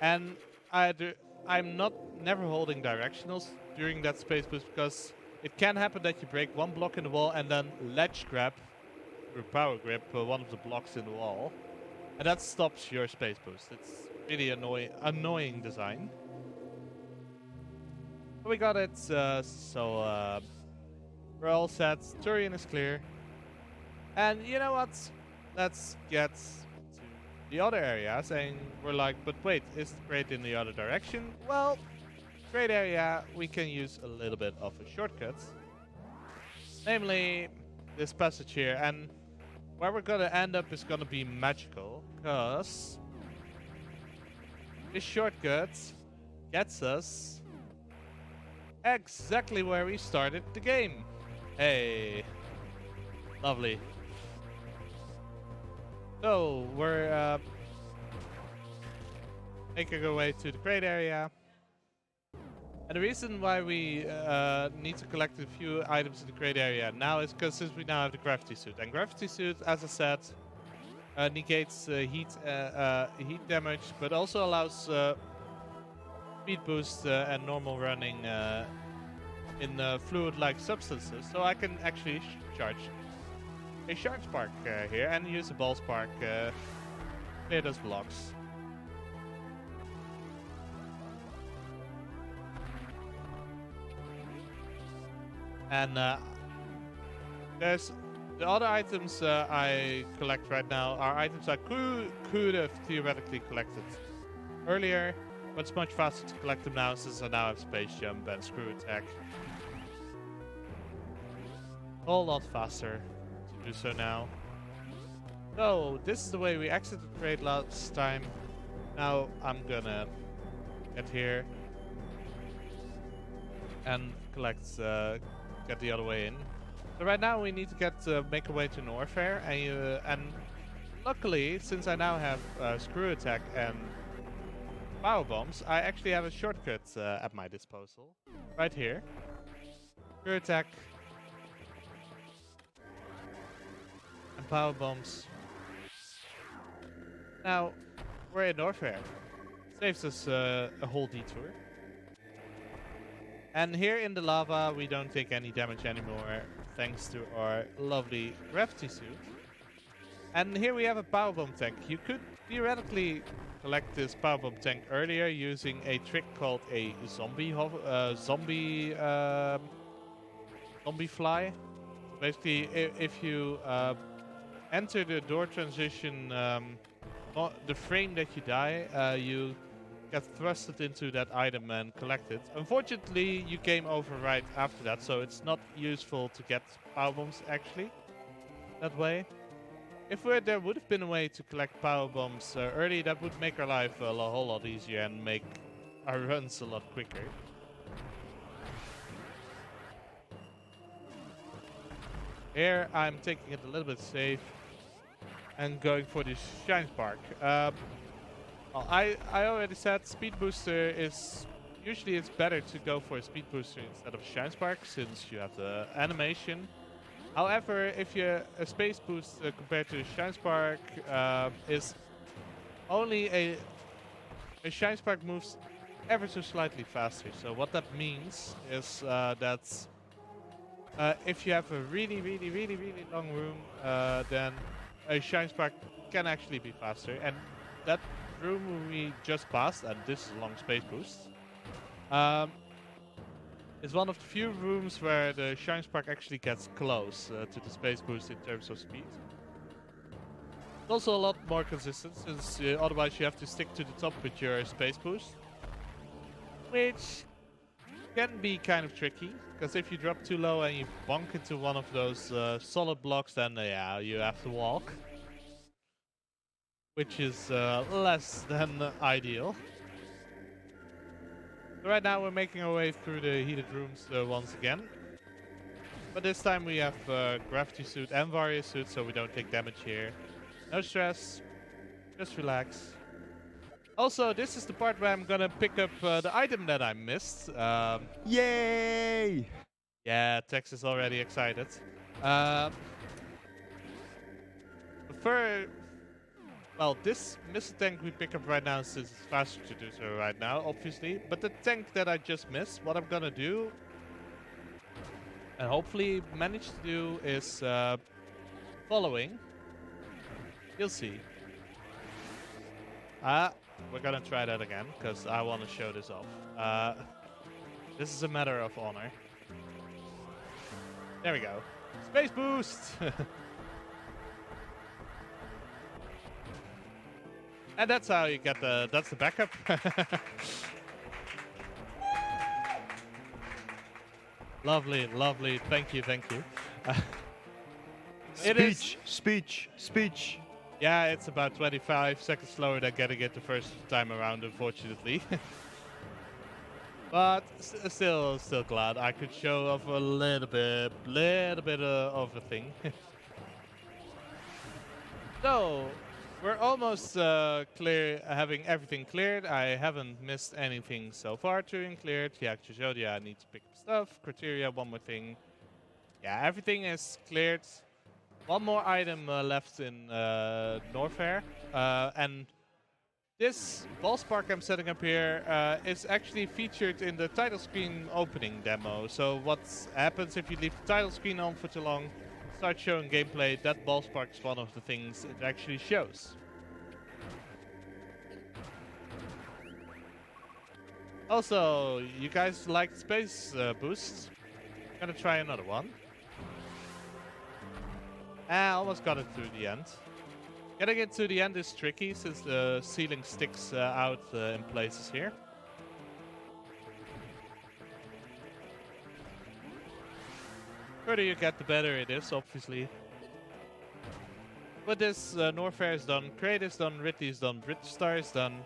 and I'm never holding directionals during that space boost because it can happen that you break one block in the wall and then ledge grab or power grip one of the blocks in the wall, and that stops your space boost. It's really annoying design. But we got it, so we're all set. Turian is clear, and you know what? Let's get to the other area, saying we're like, but wait, is the crate in the other direction? Well, crate area, we can use a little bit of a shortcut. Namely, this passage here, and where we're gonna end up is gonna be magical, because this shortcut gets us exactly where we started the game. Hey, lovely. So we're making our way to the crate area. And the reason why we need to collect a few items in the crate area now is because since we now have the gravity suit. And gravity suit, as I said, negates heat damage, but also allows speed boost and normal running in fluid-like substances. So I can actually charge a charge spark here and use a ball spark clear those blocks. And there's the other items I collect right now are items I could have theoretically collected earlier, but it's much faster to collect them now since I now have space jump and screw attack. A whole lot faster to do so now. So this is the way we exited the crate last time. Now I'm gonna get here and collect. Get the other way in. So right now we need to make our way to Norfair, and luckily, since I now have screw attack and power bombs, I actually have a shortcut at my disposal. Right here. Screw attack and power bombs. Now we're in Norfair. Saves us a whole detour. And here in the lava, we don't take any damage anymore, thanks to our lovely gravity suit. And here we have a power bomb tank. You could theoretically collect this power bomb tank earlier using a trick called a zombie fly. Basically, if you enter the door transition, the frame that you die, you get thrusted into that item and collect it. Unfortunately, you came over right after that, so it's not useful to get power bombs actually that way. If there would have been a way to collect power bombs early, that would make our life a whole lot easier and make our runs a lot quicker. Here I'm taking it a little bit safe and going for this shine spark. Well, I already said speed booster is usually it's better to go for a speed booster instead of a shine spark since you have the animation. However, if you a space boost compared to a shine spark is only a shine spark moves ever so slightly faster. So what that means is that if you have a really long room, then a shine spark can actually be faster. And that room we just passed, and this is a long space boost, is one of the few rooms where the shine spark actually gets close to the space boost in terms of speed. It's also a lot more consistent, since otherwise you have to stick to the top with your space boost, which can be kind of tricky, because if you drop too low and you bonk into one of those solid blocks, then yeah, you have to walk, which is less than ideal. So right now we're making our way through the heated rooms once again, but this time we have gravity suit and warrior suit, so we don't take damage here. No stress, just relax. Also, this is the part where I'm gonna pick up the item that I missed. Yay! Yeah, Tex is already excited. Well, this missile tank we pick up right now since it's faster to do so right now, obviously. But the tank that I just missed, what I'm gonna do, and hopefully manage to do, is following. You'll see. We're gonna try that again, because I want to show this off. This is a matter of honor. There we go. Space boost! And that's how you get that's the backup. Lovely, lovely. Thank you, thank you. Speech. Yeah, it's about 25 seconds slower than getting it the first time around, unfortunately. But still glad I could show off a little bit of a thing. So, we're almost having everything cleared. I haven't missed anything so far during cleared. Yeah, Exodia, I need to pick up stuff. Criteria, one more thing. Yeah, everything is cleared. One more item left in Norfair, and this ball spark I'm setting up here is actually featured in the title screen opening demo. So what happens if you leave the title screen on for too long, start showing gameplay, that ball spark is one of the things it actually shows. Also, you guys liked Space Boost. I'm gonna try another one. Almost got it through the end. Getting it to the end is tricky since the ceiling sticks out in places here. The further you get, the better it is, obviously. But this Norfair is done, Crate is done, Ridley is done, British Star is done.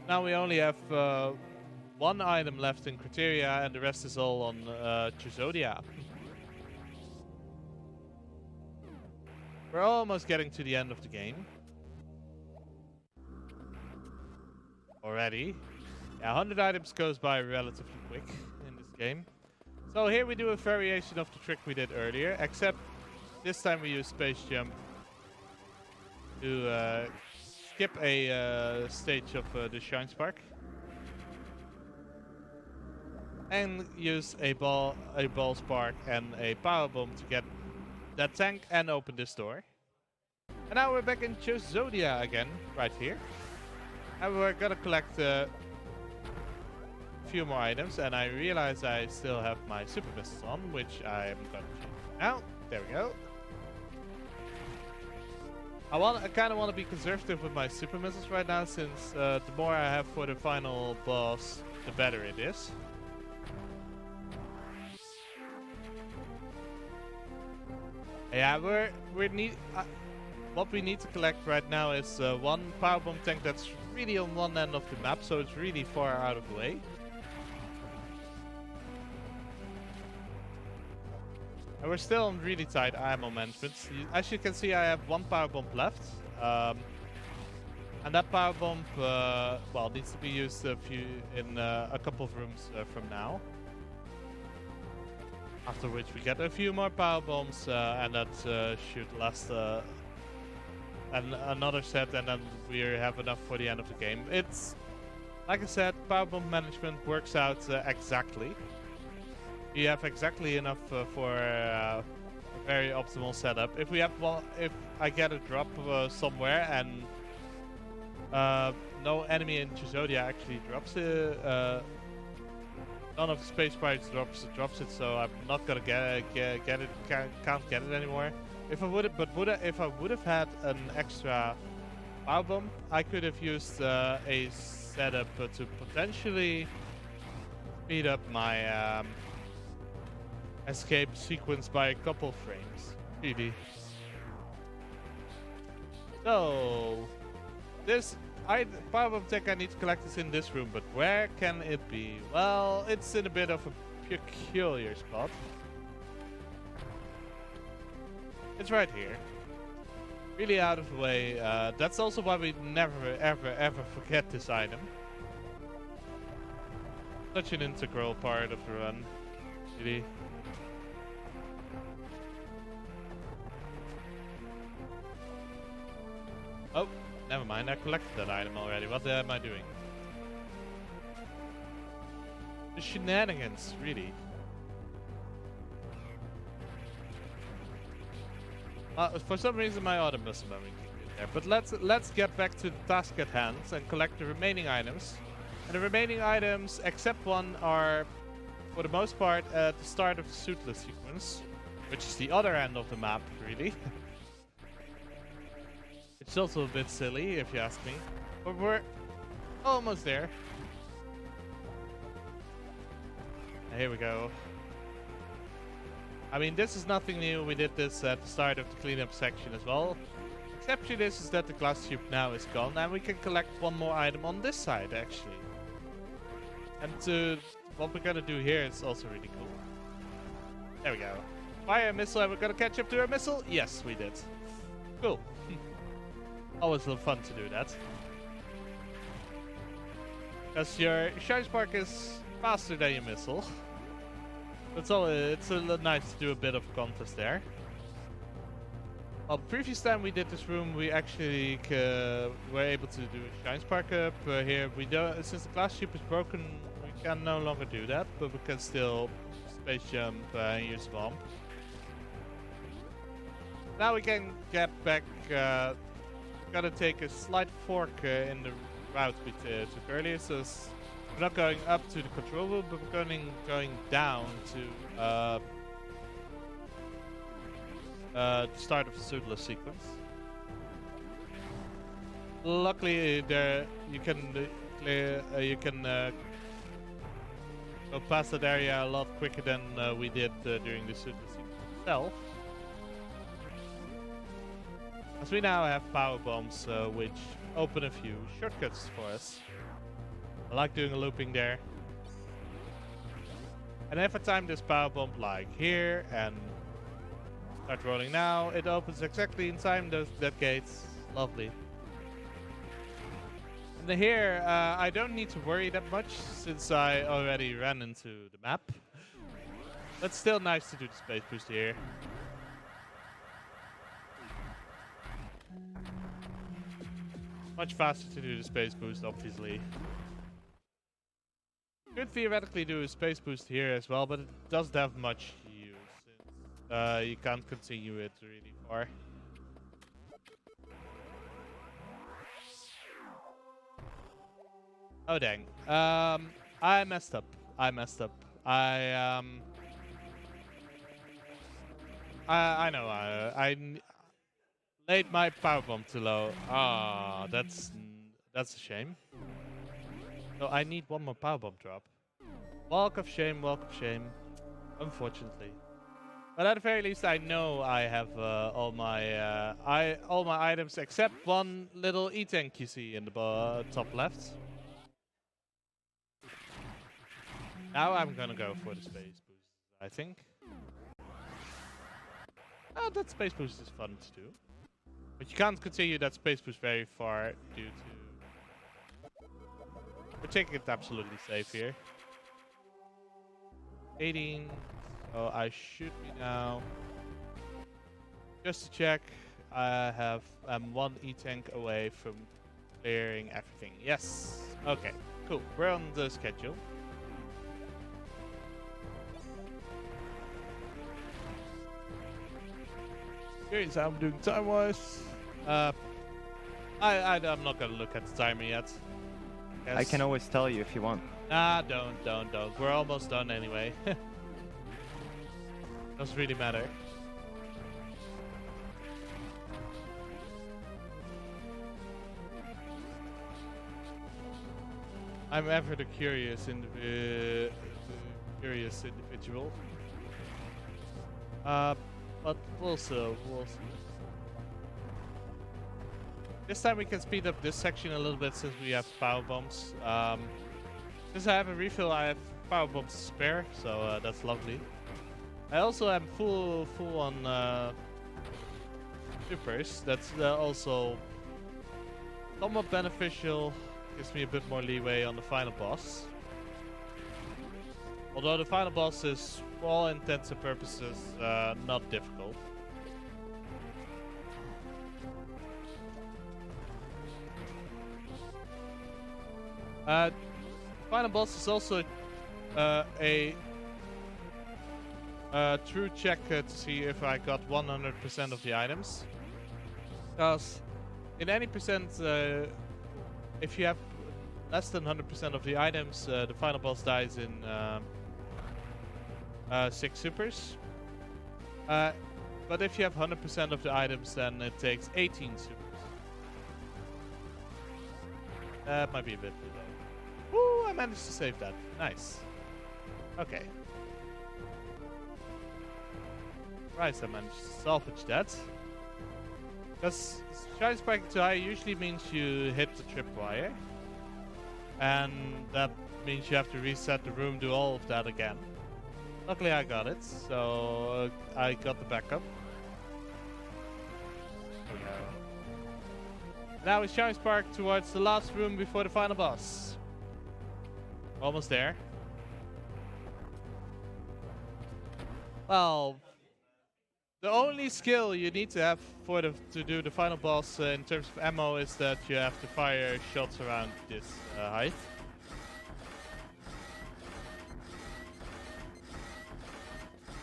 Now we only have one item left in Criteria, and the rest is all on Exodia. We're almost getting to the end of the game. Already. Yeah, 100 items goes by relatively quick in this game. So here we do a variation of the trick we did earlier, except this time we use Space Jump to skip a stage of the Shine Spark. And use a ball spark and a power bomb to get that tank and open this door. And now we're back in Exodia again, right here. And we're gonna collect a few more items, and I realize I still have my super missiles on, which I'm gonna change now. There we go. I kind of want to be conservative with my super missiles right now, since the more I have for the final boss, the better it is. Yeah, what we need to collect right now is one power bomb tank that's really on one end of the map, so it's really far out of the way. And we're still on really tight ammo management. As you can see, I have one power bomb left. And that power bomb, well, needs to be used in a couple of rooms from now. After which we get a few more power bombs, and that should last another set, and then we have enough for the end of the game. It's, like I said, power bomb management works out exactly. You have exactly enough for a very optimal setup. If we have if I get a drop somewhere and no enemy in Chizodia actually drops it, none of the space pirates drops it, so I'm not gonna get it. Can't get it anymore. If I would have had an extra power bomb, I could have used a setup to potentially speed up my escape sequence by a couple frames. Really. So this power bomb tech I need to collect is in this room, but where can it be? Well, it's in a bit of a peculiar spot. It's right here. Really out of the way. That's also why we never ever forget this item. Such an integral part of the run. Really. Oh, never mind. I collected that item already. What am I doing? The shenanigans, really. For some reason, my auto must have been there. But let's get back to the task at hand and collect the remaining items. And the remaining items, except one, are, for the most part, at the start of the suitless sequence, which is the other end of the map, really. It's also a bit silly, if you ask me. But we're almost there. Here we go. I mean, this is nothing new. We did this at the start of the cleanup section as well. Exception is that the glass tube now is gone, and we can collect one more item on this side, actually. And what we're gonna do here is also really cool. There we go. Fire a missile, and we're gonna catch up to a missile? Yes, we did. Cool. Always a little fun to do that. Because your Shine Spark is faster than your missile. It's a little nice to do a bit of contest there. Well, previous time we did this room, we actually were able to do a Shine Spark up. Here we don't, since the glass tube is broken, we can no longer do that, but we can still space jump and use the bomb. Now we can get back. Gotta take a slight fork in the route we took earlier, so we're not going up to the control room, but we're going down to the start of the suitless sequence. Luckily, there you can go past that area a lot quicker than we did during the suitless sequence itself. As we now have power bombs, which open a few shortcuts for us. I like doing a looping there. And if I time this power bomb like here and start rolling now, it opens exactly in time that gates. Lovely. And here, I don't need to worry that much since I already ran into the map. But still nice to do the space boost here. Much faster to do the space boost, obviously. Could theoretically do a space boost here as well, but it doesn't have much use since you can't continue it really far. Oh dang! I messed up. I know. I laid my power bomb too low. Ah, that's a shame. So I need one more power bomb drop. Walk of shame, unfortunately. But at the very least, I know I have all my items except one little E-tank you see in the top left. Now I'm gonna go for the space boost, I think. That space boost is fun to do. But you can't continue that space boost very far due to We're taking it absolutely safe here. 18. So I should be now. Just to check, I'm one E-tank away from clearing everything. Yes. Okay. Cool. We're on the schedule. Here's how I'm doing time-wise. I'm not gonna look at the timer yet. I can always tell you if you want. Nah, don't. We're almost done anyway. Doesn't really matter. I'm ever the curious individual. But we'll see. This time we can speed up this section a little bit since we have power bombs. Since I have a refill, I have power bombs to spare, so that's lovely. I also am full on supers. That's also somewhat beneficial. Gives me a bit more leeway on the final boss. Although the final boss is, for all intents and purposes, not difficult. Final boss is also a true check to see if I got 100% of the items. Because in any percent, if you have less than 100% of the items, the final boss dies in 6 supers. But if you have 100% of the items, then it takes 18 supers. That might be a bit too low. Woo, I managed to save that. Nice. Okay. Right, I managed to salvage that. Because shine spiking too high usually means you hit the tripwire. And that means you have to reset the room, do all of that again. Luckily I got it, so I got the backup. Now we shine spark towards the last room before the final boss. Almost there. Well, the only skill you need to have to do the final boss in terms of ammo is that you have to fire shots around this height.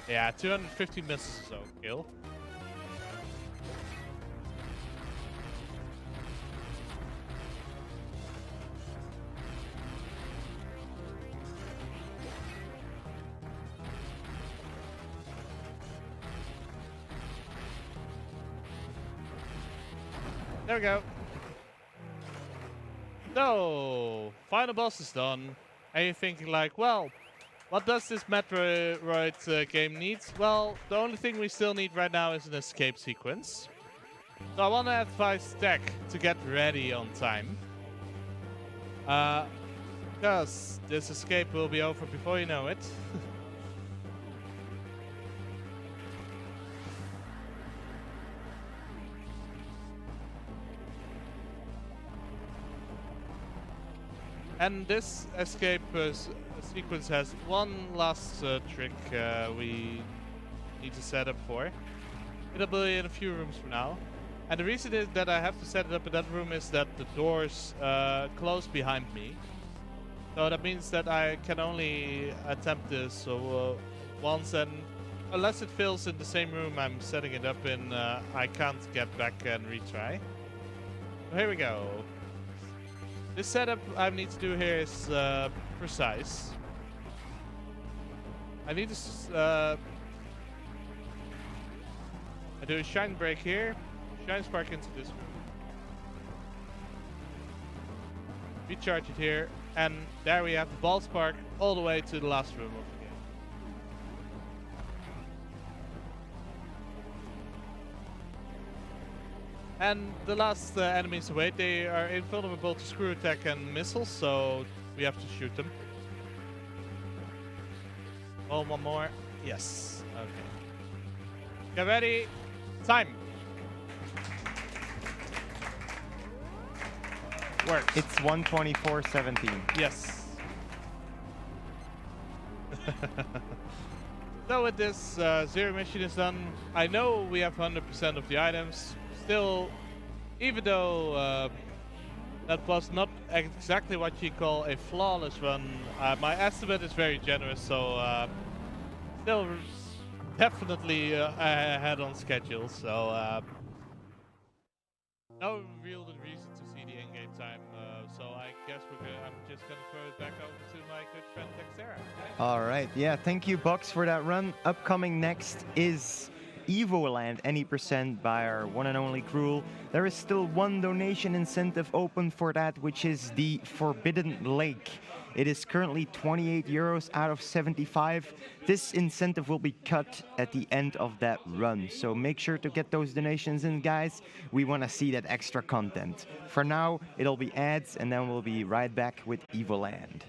Yeah, 250 missiles or so kill. There we go. So, final boss is done. And you're thinking like, well, what does this Metroid game need? Well, the only thing we still need right now is an escape sequence. So I want to advise Tech to get ready on time. Because this escape will be over before you know it. And this escape sequence has one last trick we need to set up for. It'll be in a few rooms from now. And the reason is that I have to set it up in that room is that the doors close behind me. So that means that I can only attempt this once, and unless it fails in the same room I'm setting it up in, I can't get back and retry. So here we go. This setup I need to do here is precise. I need to I do a shine break here, shine spark into this room, recharge it here, and there we have the ball spark all the way to the last room of the game. And the last enemies to wait, they are invulnerable to screw attack and missiles, so we have to shoot them. Oh, one more. Yes. Okay. Get ready. Time. works. It's 124.17. Yes. So with this, zero mission is done. I know we have 100% of the items. Still, even though that was not exactly what you call a flawless run, my estimate is very generous, so still definitely ahead on schedule. So no real reason to see the in-game time. So I guess I'm just gonna throw it back over to my good friend Dexterra. All right, yeah, thank you, Box, for that run. Upcoming next is Evoland, any percent by our one and only Cruel. There is still one donation incentive open for that, which is the Forbidden Lake. It is currently 28 euros out of 75. This incentive will be cut at the end of that run, so make sure to get those donations in, guys. We want to see that extra content. For now, it'll be ads, and then we'll be right back with Evoland.